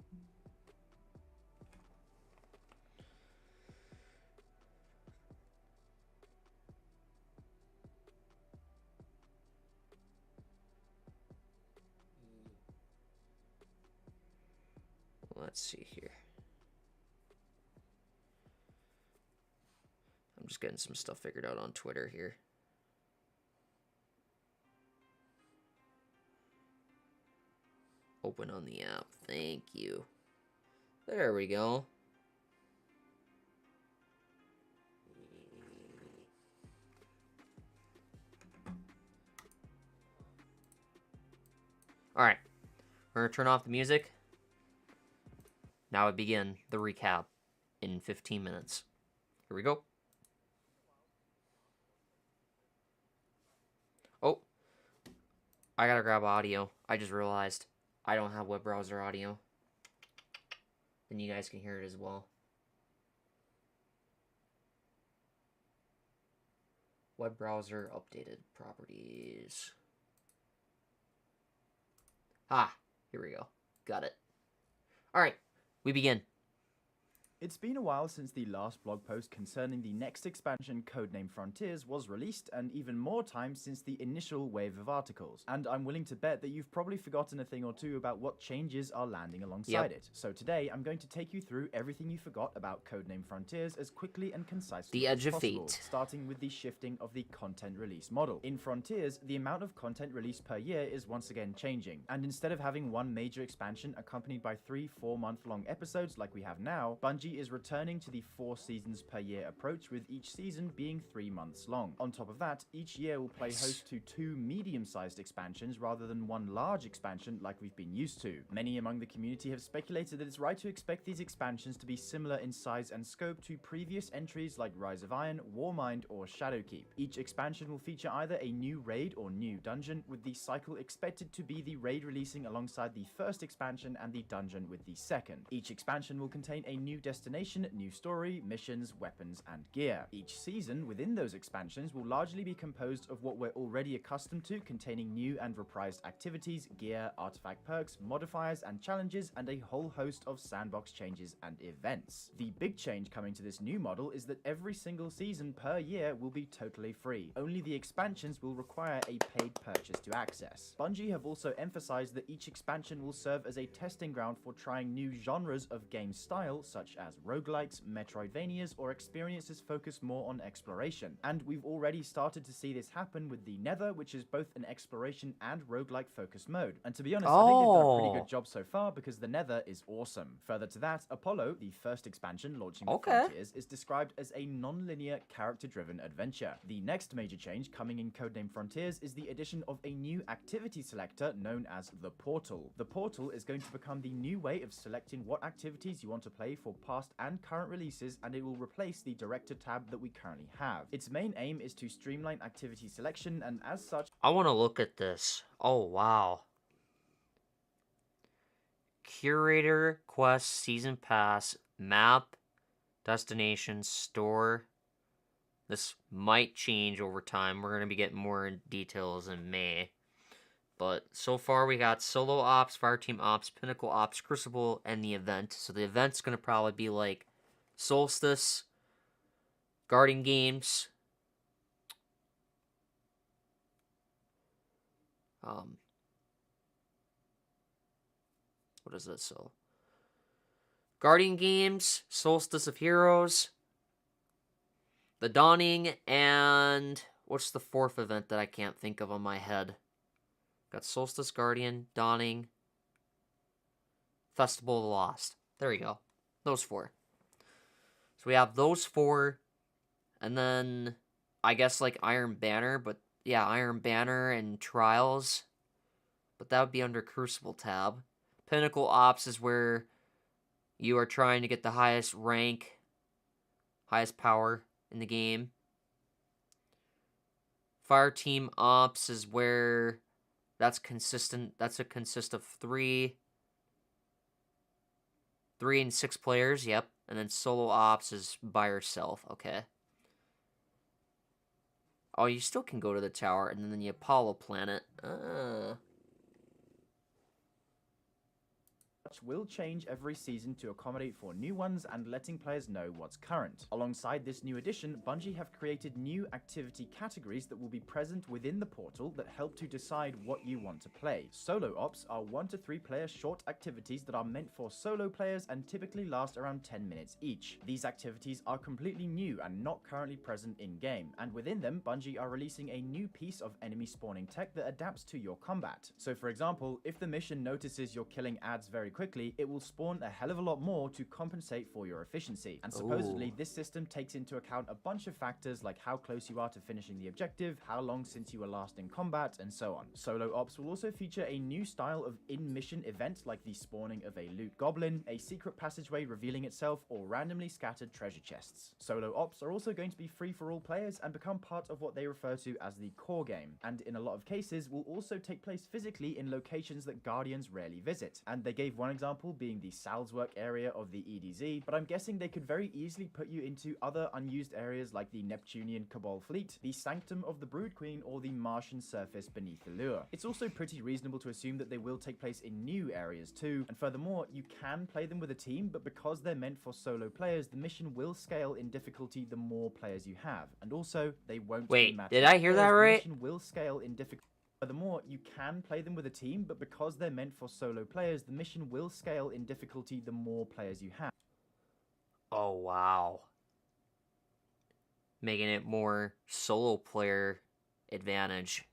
let's see here. I'm just getting some stuff figured out on Twitter here. Open on the app. Thank you. There we go. Alright. We're going to turn off the music. Now I begin the recap in 15 minutes. Here we go. Oh. I gotta grab audio. I just realized I don't have web browser audio. And you guys can hear it as well. Web browser updated properties. Ah, here we go. Got it. Alright, we begin.
It's been a while since the last blog post concerning the next expansion, codenamed Frontiers, was released, and even more time since the initial wave of articles. And I'm willing to bet that you've probably forgotten a thing or two about what changes are landing alongside it. So today, I'm going to take you through everything you forgot about codenamed Frontiers as quickly and concisely as possible, starting with the shifting of the content release model. In Frontiers, the amount of content released per year is once again changing, and instead of having one major expansion accompanied by 3 4-month-long episodes like we have now, Bungie is returning to the 4 seasons per year approach, with each season being 3 months long. On top of that, each year will play host to 2 medium-sized expansions rather than 1 large expansion like we've been used to. Many among the community have speculated that it's right to expect these expansions to be similar in size and scope to previous entries like Rise of Iron, Warmind, or Shadowkeep. Each expansion will feature either a new raid or new dungeon, with the cycle expected to be the raid releasing alongside the first expansion and the dungeon with the second. Each expansion will contain a new destination, new story, missions, weapons, and gear. Each season within those expansions will largely be composed of what we're already accustomed to, containing new and reprised activities, gear, artifact perks, modifiers, and challenges, and a whole host of sandbox changes and events. The big change coming to this new model is that every single season per year will be totally free. Only the expansions will require a paid purchase to access. Bungie have also emphasized that each expansion will serve as a testing ground for trying new genres of game style, such as as roguelikes, Metroidvanias, or experiences focused more on exploration. And we've already started to see this happen with the Nether, which is both an exploration and roguelike focused mode. And to be honest, I think they've done a pretty good job so far because the Nether is awesome. Further to that, Apollo, the first expansion launching with Frontiers, is described as a non-linear, character-driven adventure. The next major change coming in Codename Frontiers is the addition of a new activity selector known as the Portal. The Portal is going to become the new way of selecting what activities you want to play for past and current releases, and it will replace the Director tab that we currently have. Its main aim is to streamline activity selection, and as such,
I want to look at this. Oh, wow. Curator, quest, season pass, map, destination, store. This might change over time. We're going to be getting more details in May. But so far we got solo ops, fireteam ops, pinnacle ops, crucible, and the event. So the event's going to probably be like Solstice, Guardian Games, what is it? So Guardian Games, Solstice of Heroes, The Dawning, and what's the fourth event that I can't think of on my head? Got Solstice, Guardian, Dawning, Festival of the Lost. There we go. Those four. So we have those four, and then I guess like Iron Banner, but yeah, Iron Banner and Trials, but that would be under Crucible tab. Pinnacle Ops is where you are trying to get the highest rank, highest power in the game. Fireteam Ops is where that's consistent. That's a consist of 3 and 6 players. Yep. And then solo ops is by yourself. Okay. Oh, you still can go to the tower and then the Apollo planet.
Will change every season to accommodate for new ones and letting players know what's current. Alongside this new addition, Bungie have created new activity categories that will be present within the portal that help to decide what you want to play. Solo ops are 1 to 3 player short activities that are meant for solo players and typically last around 10 minutes each. These activities are completely new and not currently present in-game, and within them, Bungie are releasing a new piece of enemy spawning tech that adapts to your combat. So for example, if the mission notices you're killing ads very quickly, it will spawn a hell of a lot more to compensate for your efficiency. And supposedly, this system takes into account a bunch of factors like how close you are to finishing the objective, how long since you were last in combat, and so on. Solo ops will also feature a new style of in-mission event like the spawning of a loot goblin, a secret passageway revealing itself, or randomly scattered treasure chests. Solo ops are also going to be free for all players and become part of what they refer to as the core game, and in a lot of cases will also take place physically in locations that Guardians rarely visit. And they gave one example being the Salzwerk area of the EDZ, but I'm guessing they could very easily put you into other unused areas like the Neptunian Cabal fleet, the Sanctum of the Brood Queen, or the Martian surface beneath the Lure. It's also pretty reasonable to assume that they will take place in new areas too, and furthermore, you can play them with a team, but because they're meant for solo players, the mission will scale in difficulty the more players you have, and also, they won't be matched.
Did I hear that right?
The mission will scale in difficulty. Furthermore, you can play them with a team, but because they're meant for solo players, the mission will scale in difficulty the more players you have.
Oh, wow. Making it more solo player advantage.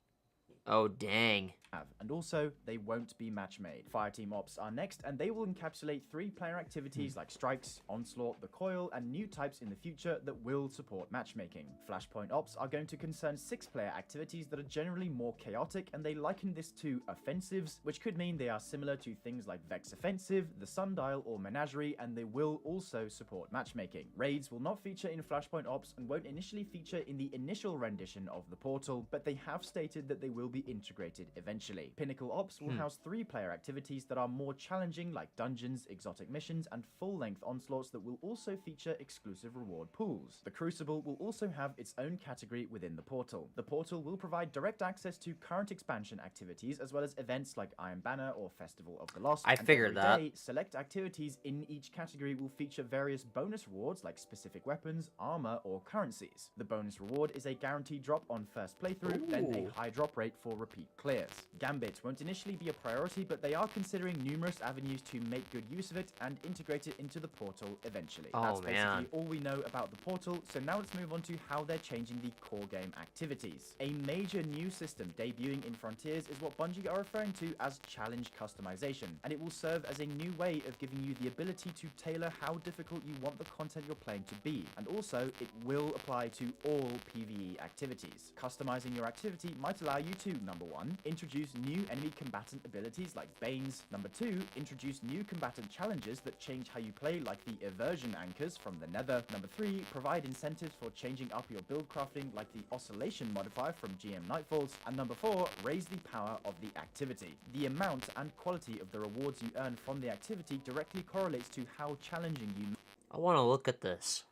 Oh, dang.
And also, they won't be match made. Fireteam Ops are next, and they will encapsulate 3 player activities like Strikes, Onslaught, the Coil, and new types in the future that will support matchmaking. Flashpoint Ops are going to concern 6 player activities that are generally more chaotic, and they liken this to offensives, which could mean they are similar to things like Vex Offensive, the Sundial, or Menagerie, and they will also support matchmaking. Raids will not feature in Flashpoint Ops and won't initially feature in the initial rendition of the portal, but they have stated that they will be integrated eventually. Pinnacle Ops will house 3 player activities that are more challenging like dungeons, exotic missions, and full-length onslaughts that will also feature exclusive reward pools. The Crucible will also have its own category within the portal. The portal will provide direct access to current expansion activities as well as events like Iron Banner or Festival of the Lost.
I figured that.
Day, select activities in each category will feature various bonus rewards like specific weapons, armor, or currencies. The bonus reward is a guaranteed drop on first playthrough, then a high drop rate for repeat clears. Gambit won't initially be a priority, but they are considering numerous avenues to make good use of it and integrate it into the portal eventually.
Oh,
That's
man.
basically all we know about the portal, so now let's move on to how they're changing the core game activities. A major new system debuting in Frontiers is what Bungie are referring to as challenge customization, and it will serve as a new way of giving you the ability to tailor how difficult you want the content you're playing to be, and also it will apply to all PvE activities. Customizing your activity might allow you to, number 1, introduce new enemy combatant abilities like Banes, number 2, introduce new combatant challenges that change how you play like the Eversion Anchors from the Nether, number 3, provide incentives for changing up your build crafting like the Oscillation modifier from GM Nightfalls, and number 4, raise the power of the activity. The amount and quality of the rewards you earn from the activity directly correlates to how challenging you.
I want to look at this.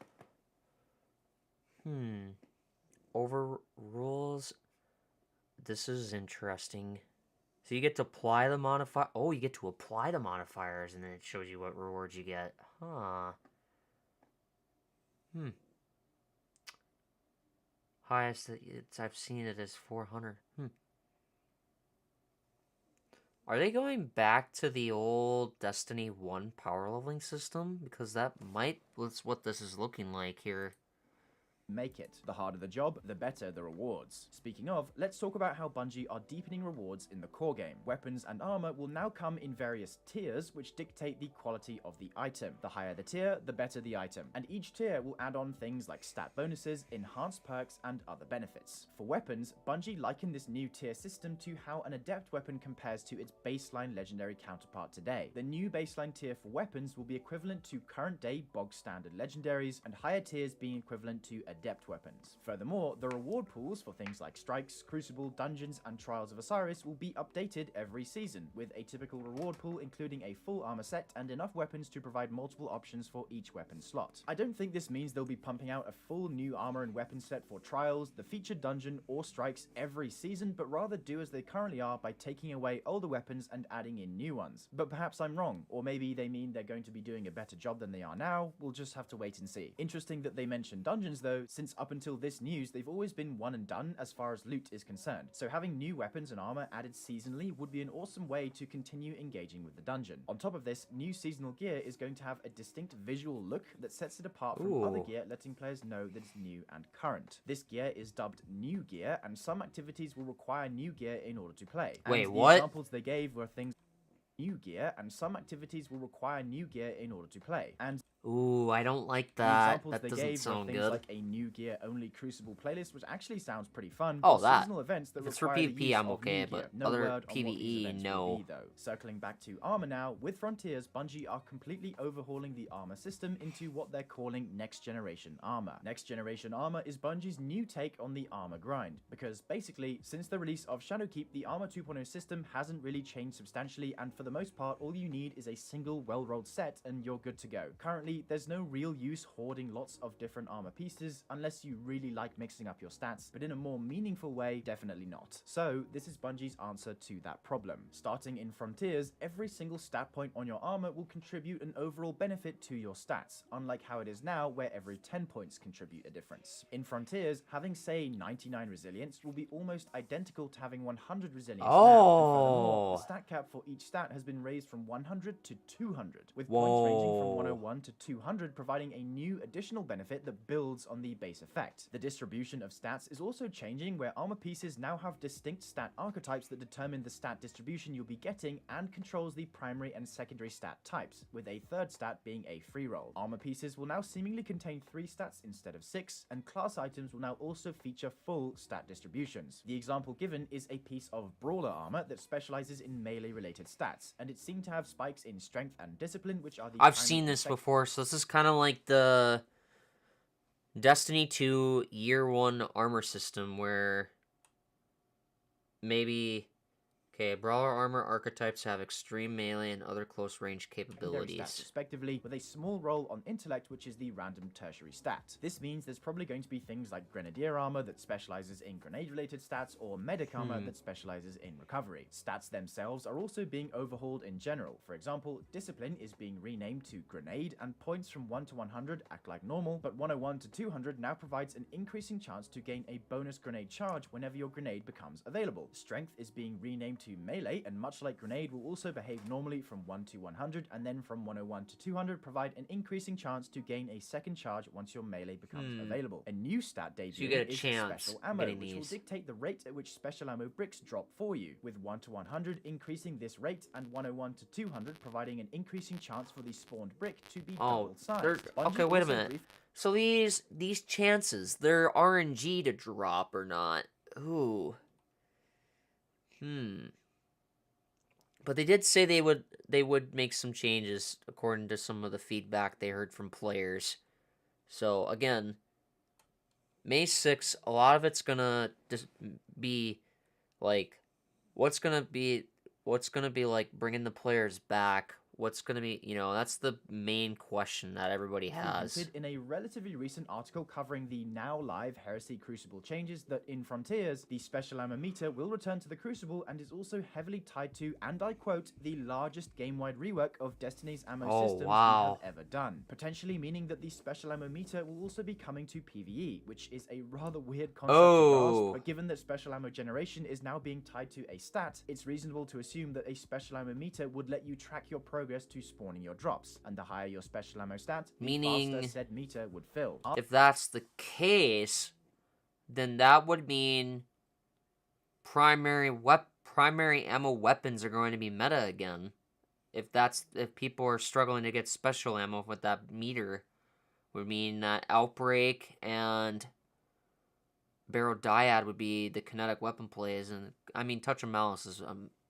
Overrules. This is interesting. So you get to apply the modifier. Oh, you get to apply the modifiers, and then it shows you what rewards you get. Huh. Highest that I've seen it is 400. Are they going back to the old Destiny 1 power leveling system? Because that's what this is looking like here.
Make it. The harder the job, the better the rewards. Speaking of, let's talk about how Bungie are deepening rewards in the core game. Weapons and armor will now come in various tiers, which dictate the quality of the item. The higher the tier, the better the item. And each tier will add on things like stat bonuses, enhanced perks, and other benefits. For weapons, Bungie likened this new tier system to how an adept weapon compares to its baseline legendary counterpart today. The new baseline tier for weapons will be equivalent to current day bog standard legendaries, and higher tiers being equivalent to adept weapons. Furthermore, the reward pools for things like strikes, crucible, dungeons, and trials of Osiris will be updated every season, with a typical reward pool including a full armor set and enough weapons to provide multiple options for each weapon slot. I don't think this means they'll be pumping out a full new armor and weapon set for trials, the featured dungeon, or strikes every season, but rather do as they currently are by taking away older weapons and adding in new ones. But perhaps I'm wrong, or maybe they mean they're going to be doing a better job than they are now. We'll just have to wait and see. Interesting that they mentioned dungeons though, since up until this news they've always been one and done as far as loot is concerned, so having new weapons and armor added seasonally would be an awesome way to continue engaging with the dungeon. On top of this, new seasonal gear is going to have a distinct visual look that sets it apart from other gear, letting players know that it's new and current. This gear is dubbed New Gear, and some activities will require new gear in order to play.
Wait,
and
what?
The examples they gave were things new gear, and some activities will require new gear in order to play. And
Ooh, I don't like
the
that.
examples
That
they
doesn't
gave were
sound
things
good.
like a new gear only Crucible playlist, which actually sounds pretty fun.
Oh,
or
that.
seasonal events that
If it's for
require the
PvP,
use
I'm
of
okay,
new
but
gear. No
other
word on what these
PvE,
events will
no.
be, though. Circling back to armor now, with Frontiers, Bungie are completely overhauling the armor system into what they're calling Next Generation Armor. Next Generation Armor is Bungie's new take on the armor grind, because basically, since the release of Shadowkeep, the Armor 2.0 system hasn't really changed substantially, and for the most part, all you need is a single well-rolled set and you're good to go. Currently, there's no real use hoarding lots of different armor pieces unless you really like mixing up your stats, but in a more meaningful way, definitely not. So this is Bungie's answer to that problem. Starting in Frontiers, every single stat point on your armor will contribute an overall benefit to your stats, unlike how it is now where every 10 points contribute a difference. In Frontiers, having say 99 resilience will be almost identical to having 100 resilience now, and furthermore, the stat cap for each stat has been raised from 100 to 200, with points ranging from 101 to 200 providing a new additional benefit that builds on the base effect. The distribution of stats is also changing, where armor pieces now have distinct stat archetypes that determine the stat distribution you'll be getting and controls the primary and secondary stat types, with a third stat being a free roll. Armor pieces will now seemingly contain 3 stats instead of 6, and class items will now also feature full stat distributions. The example given is a piece of brawler armor that specializes in melee related stats, and it seemed to have spikes in strength and discipline, which are the
I've seen this before, so this is kind of like the Destiny 2 Year 1 armor system, where maybe... Okay, brawler armor archetypes have extreme melee and other close range capabilities.
Stats respectively, with a small roll on intellect, which is the random tertiary stat. This means there's probably going to be things like grenadier armor that specializes in grenade related stats, or medic armor that specializes in recovery. Stats themselves are also being overhauled in general. For example, discipline is being renamed to grenade, and points from 1 to 100 act like normal, but 101 to 200 now provides an increasing chance to gain a bonus grenade charge whenever your grenade becomes available. Strength is being renamed to melee, and much like grenade, will also behave normally from 1 to 100, and then from 101 to 200 provide an increasing chance to gain a second charge once your melee becomes available. A new stat debuting
you get a
is
chance
special ammo,
getting
which will
these.
dictate the rate at which special ammo bricks drop for you, with 1 to 100 increasing this rate, and 101 to 200 providing an increasing chance for the spawned brick to be
Oh,
double-sized.
okay, wait a minute. So these chances, they're RNG to drop or not? Ooh. But they did say they would make some changes according to some of the feedback they heard from players. So again, May 6th, a lot of it's gonna just be like, what's gonna be like bringing the players back. What's going to be, that's the main question that everybody has.
Hinted in a relatively recent article covering the now live Heresy Crucible changes that in Frontiers, the special ammo meter will return to the Crucible and is also heavily tied to, and I quote, the largest game-wide rework of Destiny's ammo systems we have ever done. Potentially meaning that the special ammo meter will also be coming to PvE, which is a rather weird concept to grasp, but given that special ammo generation is now being tied to a stat, it's reasonable to assume that a special ammo meter would let you track your progress to spawning your drops, and the higher your special ammo stat, the faster said meter would fill.
If that's the case, then that would mean primary ammo weapons are going to be meta again. If people are struggling to get special ammo with that meter, would mean that Outbreak and Barrel Dyad would be the kinetic weapon plays, and I mean Touch of Malice is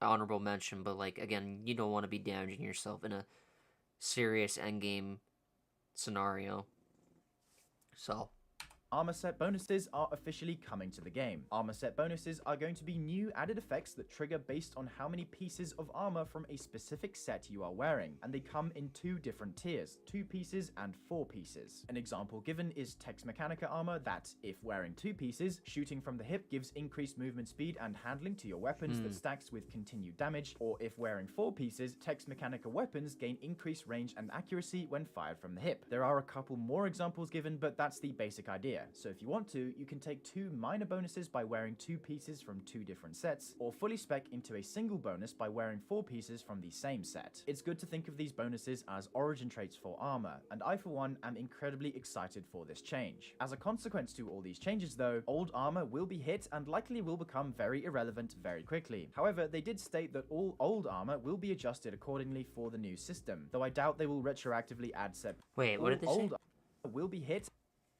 honorable mention, but like again, you don't want to be damaging yourself in a serious endgame scenario. So
Armor set bonuses are officially coming to the game. Armor set bonuses are going to be new added effects that trigger based on how many pieces of armor from a specific set you are wearing, and they come in two different tiers, 2 pieces and 4 pieces. An example given is Tex Mechanica armor that, if wearing 2 pieces, shooting from the hip gives increased movement speed and handling to your weapons that stacks with continued damage, or if wearing 4 pieces, Tex Mechanica weapons gain increased range and accuracy when fired from the hip. There are a couple more examples given, but that's the basic idea. So if you want to, you can take 2 minor bonuses by wearing 2 pieces from 2 different sets, or fully spec into a single bonus by wearing 4 pieces from the same set. It's good to think of these bonuses as origin traits for armor, and I for one am incredibly excited for this change. As a consequence to all these changes though, old armor will be hit and likely will become very irrelevant very quickly. However, they did state that all old armor will be adjusted accordingly for the new system, though I doubt they will retroactively add set.
Wait, what did they say?
Old armor will be hit.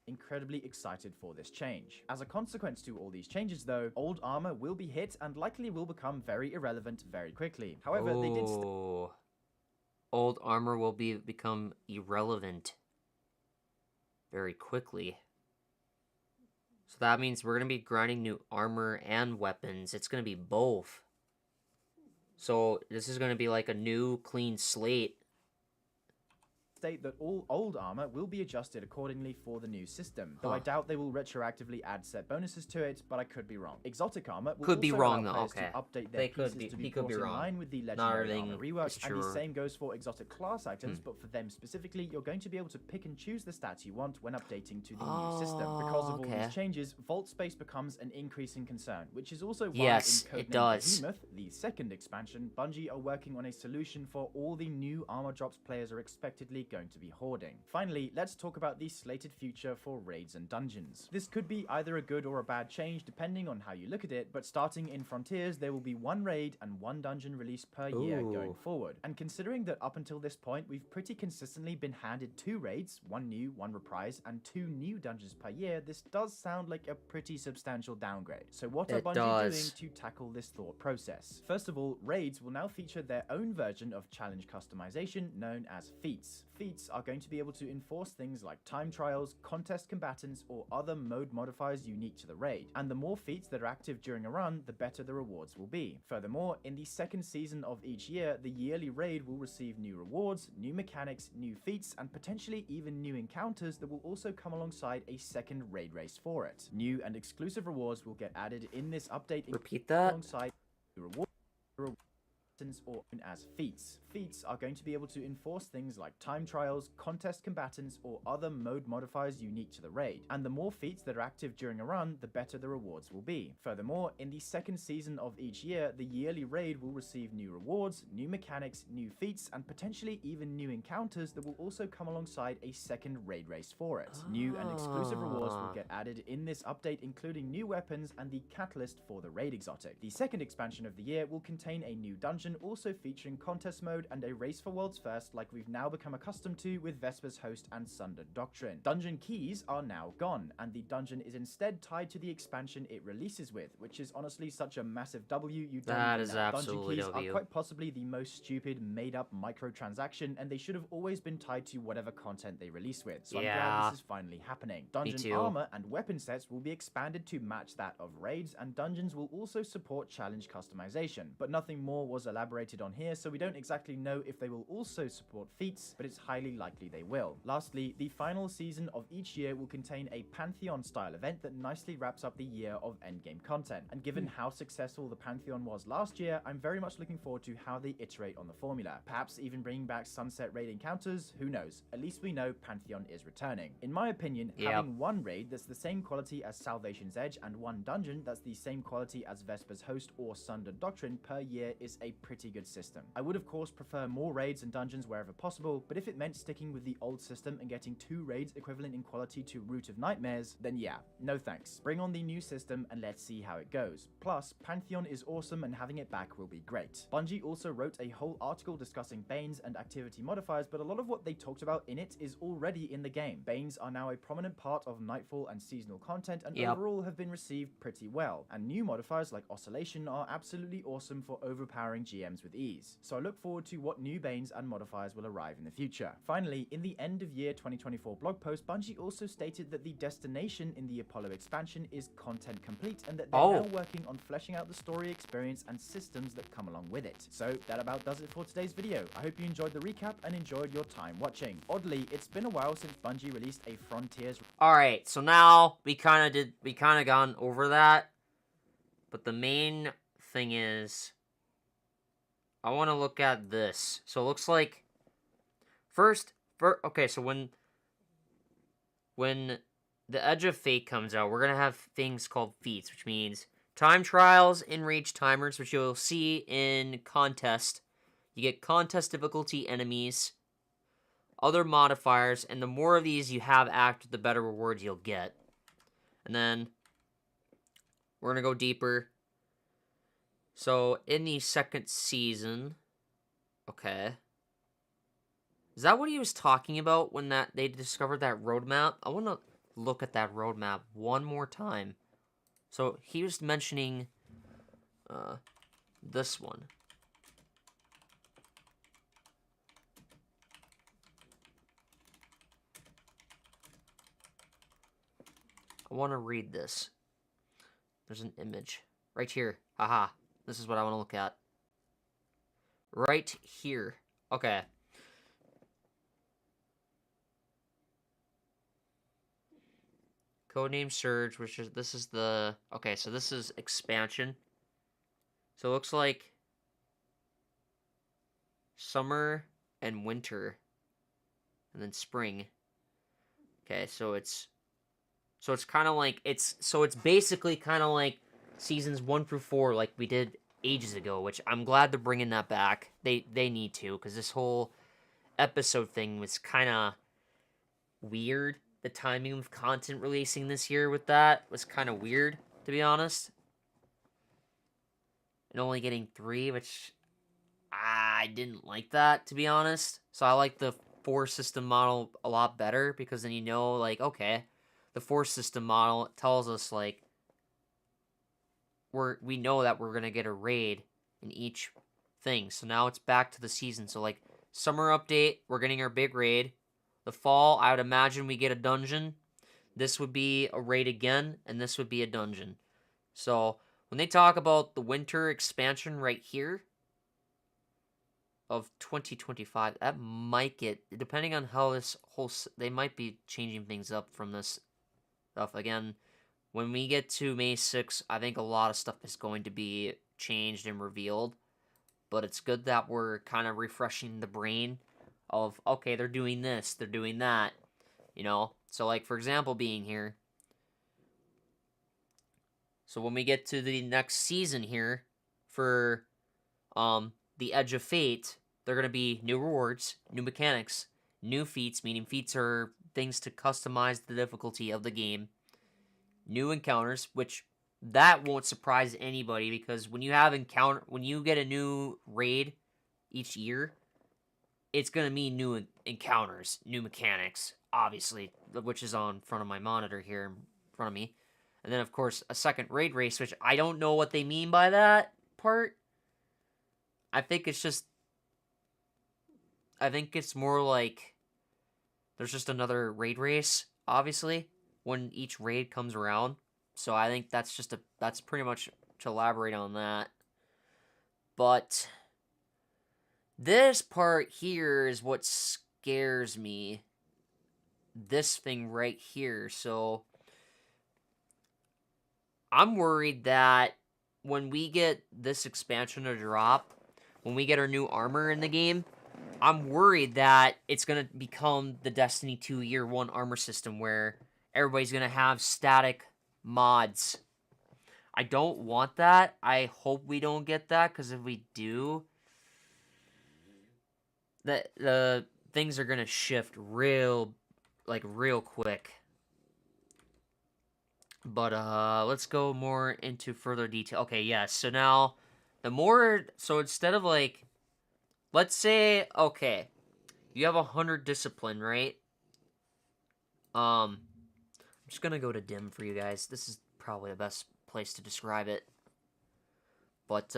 Incredibly excited for this change. As a consequence to all these changes though, old armor will be hit and likely will become very irrelevant very quickly. However, they did
old armor will become irrelevant very quickly. So that means we're going to be grinding new armor and weapons. It's going to be both. So this is going to be like a new clean slate.
State that all old armor will be adjusted accordingly for the new system, though I doubt they will retroactively add set bonuses to it, but I could be wrong. Exotic armor will
could be
also
wrong
allow
though.
players
Okay,
to update their
they
pieces
could be.
to be
He could
brought
be
in
wrong.
line with the legendary armor rework,
It's
and the
true.
same goes for exotic class items, but for them specifically, you're going to be able to pick and choose the stats you want when updating to the new system. Because of all these changes, vault space becomes an increasing concern, which is also why in Codename Behemoth, the second expansion, Bungie are working on a solution for all the new armor drops players are expectedly going to be hoarding. Finally, let's talk about the slated future for raids and dungeons. This could be either a good or a bad change depending on how you look at it, but starting in Frontiers, there will be 1 raid and 1 dungeon released per year going forward. And considering that up until this point, we've pretty consistently been handed 2 raids, 1 new, 1 reprise, and 2 new dungeons per year, this does sound like a pretty substantial downgrade. So what are Bungie doing to tackle this thought process? First of all, raids will now feature their own version of challenge customization known as feats. Feats are going to be able to enforce things like time trials, contest combatants, or other mode modifiers unique to the raid. And the more feats that are active during a run, the better the rewards will be. Furthermore, in the second season of each year, the yearly raid will receive new rewards, new mechanics, new feats, and potentially even new encounters that will also come alongside a second raid race for it. New and exclusive rewards will get added in this update.
Repeat that.
Alongside new rewards. or known as feats. Feats are going to be able to enforce things like time trials, contest combatants, or other mode modifiers unique to the raid. And the more feats that are active during a run, the better the rewards will be. Furthermore, in the second season of each year, the yearly raid will receive new rewards, new mechanics, new feats, and potentially even new encounters that will also come alongside a second raid race for it. New and exclusive rewards will get added in this update, including new weapons and the catalyst for the raid exotic. The second expansion of the year will contain a new dungeon, also featuring contest mode and a race for world's first, like we've now become accustomed to with Vesper's Host and Sundered Doctrine. Dungeon keys are now gone, and the dungeon is instead tied to the expansion it releases with, which is honestly such a massive W. You don't
That
even
is
know.
absolutely
Dungeon keys
W.
are quite possibly the most stupid, made-up microtransaction, and they should have always been tied to whatever content they release with. So I'm glad this is finally happening. Dungeon
too.
armor and weapon sets will be expanded to match that of raids, and dungeons will also support challenge customization. But nothing more was elaborated on here, so we don't exactly know if they will also support feats, but it's highly likely they will. Lastly, the final season of each year will contain a Pantheon-style event that nicely wraps up the year of endgame content. And given how successful the Pantheon was last year, I'm very much looking forward to how they iterate on the formula. Perhaps even bringing back Sunset Raid encounters, who knows? At least we know Pantheon is returning. In my opinion, having one raid that's the same quality as Salvation's Edge and one dungeon that's the same quality as Vesper's Host or Sundered Doctrine per year is a pretty good system. I would of course prefer more raids and dungeons wherever possible, but if it meant sticking with the old system and getting 2 raids equivalent in quality to Root of Nightmares, then yeah, no thanks. Bring on the new system and let's see how it goes. Plus, Pantheon is awesome and having it back will be great. Bungie also wrote a whole article discussing Banes and activity modifiers, but a lot of what they talked about in it is already in the game. Banes are now a prominent part of Nightfall and seasonal content, and overall have been received pretty well. And new modifiers like Oscillation are absolutely awesome for overpowering GMs with ease. So I look forward to what new Banes and modifiers will arrive in the future. Finally, in the end of year 2024 blog post, Bungie also stated that the destination in the Apollo expansion is content complete, and that they're now working on fleshing out the story experience and systems that come along with it. So that about does it for today's video. I hope you enjoyed the recap and enjoyed your time watching. Oddly, it's been a while since Bungie released a Frontiers.
Alright, so now we kind of gone over that, but the main thing is I want to look at this. So it looks like okay, so when the Edge of Fate comes out, we're going to have things called feats, which means time trials, in-range timers, which you'll see in contest. You get contest difficulty enemies, other modifiers, and the more of these you have active, the better rewards you'll get. And then we're going to go deeper. So in the second season, okay. Is that what he was talking about when they discovered that roadmap? I want to look at that roadmap one more time. So he was mentioning this one. I want to read this. There's an image right here. Haha. This is what I want to look at. Right here. Okay. Codename Surge, which is, this is the, okay, so this is expansion. So it looks like summer and winter, and then spring. Okay, so it's kind of like, it's basically kind of like seasons 1 through 4, like we did ages ago, which I'm glad they're bringing that back. They need to, because this whole episode thing was kind of weird. The timing of content releasing this year with that was kind of weird, to be honest. And only getting 3, which I didn't like that, to be honest. So I like the 4 system model a lot better, because then you know, like, okay, the 4 system model tells us, like, we know that we're gonna get a raid in each thing. So now it's back to the season. So, like, summer update, we're getting our big raid. The fall, I would imagine we get a dungeon. This would be a raid again, and this would be a dungeon. So when they talk about the winter expansion right here of 2025, that might get, depending on how this whole, they might be changing things up from this stuff. Again, when we get to May 6th, I think a lot of stuff is going to be changed and revealed. but it's good that we're kind of refreshing the brain of, okay, they're doing this, they're doing that, you know? So, like, for example, being here. So when we get to the next season here for the Edge of Fate, they're going to be new rewards, new mechanics, new feats, meaning feats are things to customize the difficulty of the game, new encounters, which that won't surprise anybody because when you get a new raid each year, it's going to mean new encounters, new mechanics, obviously, which is on front of my monitor here in front of me. And then, of course, a second raid race, which I don't know what they mean by that part. I think it's more like there's just another raid race, obviously, when each raid comes around. So I think that's pretty much to elaborate on that. But this part here is what scares me. This thing right here. So I'm worried that when we get this expansion to drop, when we get our new armor in the game, I'm worried that it's going to become the Destiny 2 Year 1 armor system where everybody's going to have static mods. I don't want that. I hope we don't get that, because if we do, the things are going to shift real quick. But let's go more into further detail. Okay, yes. So now so instead of like, let's say, okay, you have 100 discipline, right? I'm just gonna go to dim for you guys. This is probably the best place to describe it. But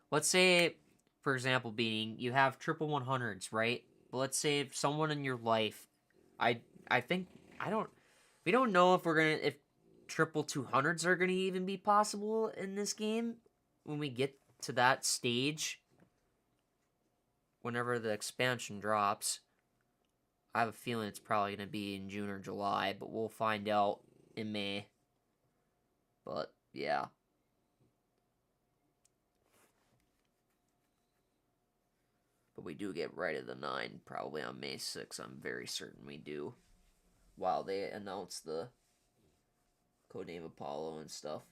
let's say, for example, being you have triple 100s, right? But let's say if someone in your life, I think we don't know if triple 200s are gonna even be possible in this game when we get to that stage. Whenever the expansion drops, I have a feeling it's probably gonna be in June or July, but we'll find out in May. But yeah. But we do get right at the 9, probably on May 6th. I'm very certain we do. While they announce the codename Apollo and stuff.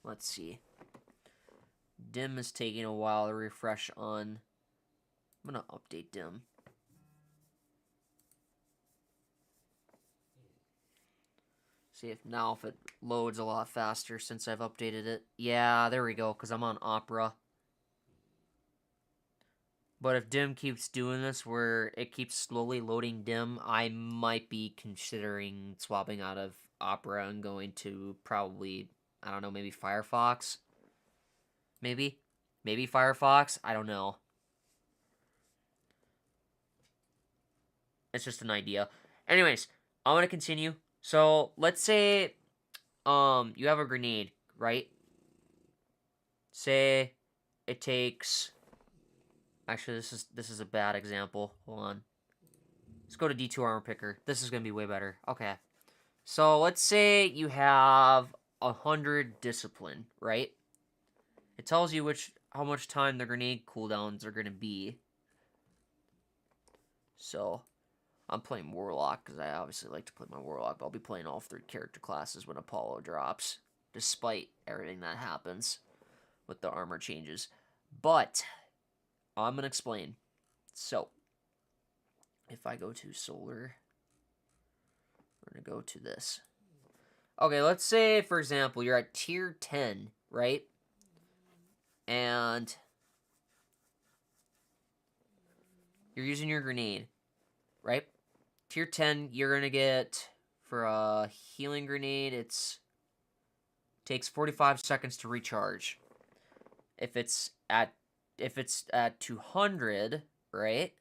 Let's see. Dim is taking a while to refresh on. I'm gonna update Dim. See if it loads a lot faster since I've updated it. Yeah, there we go, because I'm on Opera. But if Dim keeps doing this where it keeps slowly loading Dim, I might be considering swapping out of Opera and going to probably, I don't know, maybe Firefox? Maybe? Maybe Firefox? I don't know. It's just an idea. Anyways, I'm going to continue. So, let's say, you have a grenade, right? Say it takes... Actually, this is a bad example. Hold on. Let's go to D2 Armor Picker. This is going to be way better. Okay. So, let's say you have 100 discipline, right? It tells you how much time the grenade cooldowns are going to be. So, I'm playing Warlock because I obviously like to play my Warlock. I'll be playing all 3 character classes when Apollo drops, despite everything that happens with the armor changes. But I'm going to explain. So, if I go to Solar, we're going to go to this. Okay, let's say, for example, you're at tier 10, right? And you're using your grenade, right? Tier 10, you're going to get, for a healing grenade, takes 45 seconds to recharge. If it's at 200, right?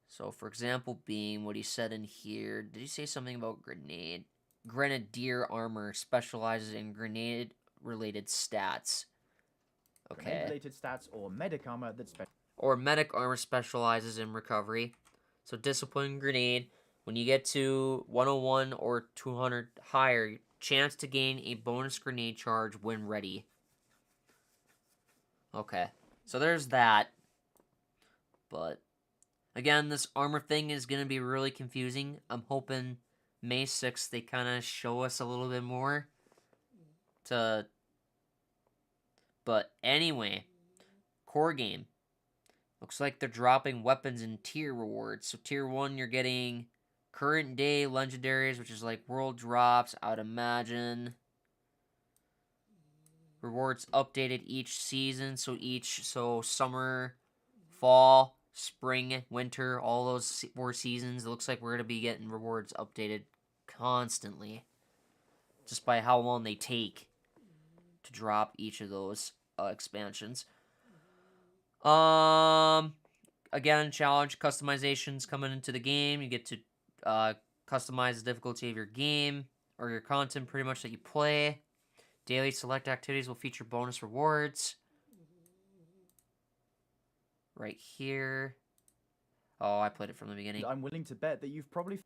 So, for example, being what he said in here, did he say something about grenade? Grenadier armor specializes in grenade-related stats. Okay.
Grenade-related stats or medic armor that
or medic armor specializes in recovery. So discipline grenade, when you get to 101 or 200 higher, chance to gain a bonus grenade charge when ready. Okay, so there's that. But again, this armor thing is going to be really confusing. I'm hoping May 6th they kind of show us a little bit more. But anyway, core game. Looks like they're dropping weapons and tier rewards. So tier 1, you're getting current day legendaries, which is like world drops, I would imagine. Rewards updated each season, so summer, fall, spring, winter, all those 4 seasons. It looks like we're going to be getting rewards updated constantly, just by how long they take to drop each of those expansions. Again, challenge customizations coming into the game. You get to customize the difficulty of your game or your content pretty much that you play. Daily select activities will feature bonus rewards. Right here. Oh, I played it from the beginning.
I'm willing to bet that you've probably...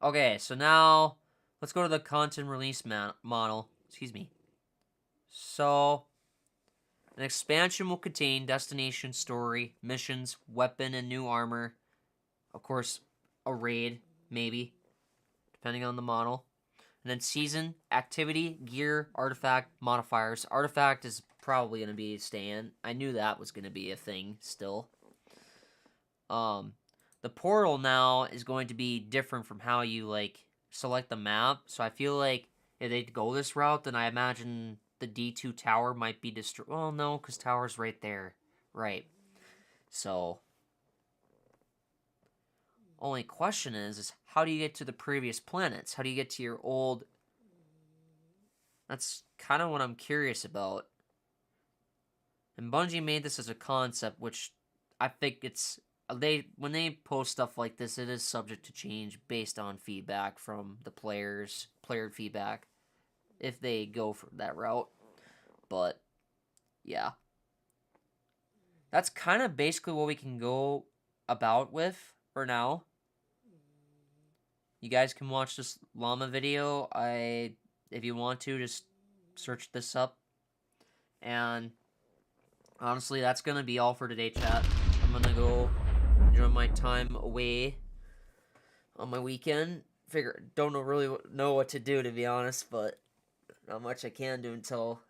Okay, so now let's go to the content release model. Excuse me. So, an expansion will contain destination, story, missions, weapon, and new armor. Of course, a raid, maybe, depending on the model. And then season, activity, gear, artifact, modifiers. Artifact is probably going to be staying. I knew that was going to be a thing still. The portal now is going to be different from how you, like, select the map. So I feel like if they go this route, then I imagine the D2 tower might be destroyed. Well, no, because tower's right there. Right. So, only question is how do you get to the previous planets? How do you get to your old... That's kind of what I'm curious about. And Bungie made this as a concept, which I think it's... when they post stuff like this, it is subject to change based on feedback from the players, player feedback, if they go for that route. But, yeah. That's kind of basically what we can go about with for now. You guys can watch this llama video. If you want to, just search this up. And honestly, that's going to be all for today, chat. I'm going to go enjoy my time away on my weekend. Don't really know what to do, to be honest, but not much I can do until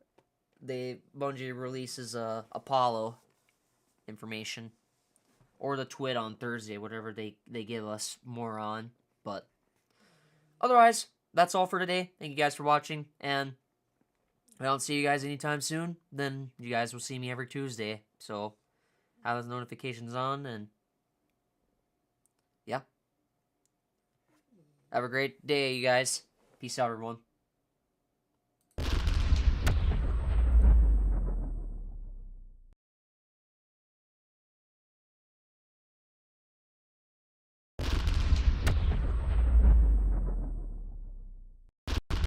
Bungie releases Apollo information. Or the Twit on Thursday, whatever they give us more on. But otherwise, that's all for today. Thank you guys for watching, and if I don't see you guys anytime soon, then you guys will see me every Tuesday. So, have those notifications on, and yeah. Have a great day, you guys. Peace out, everyone.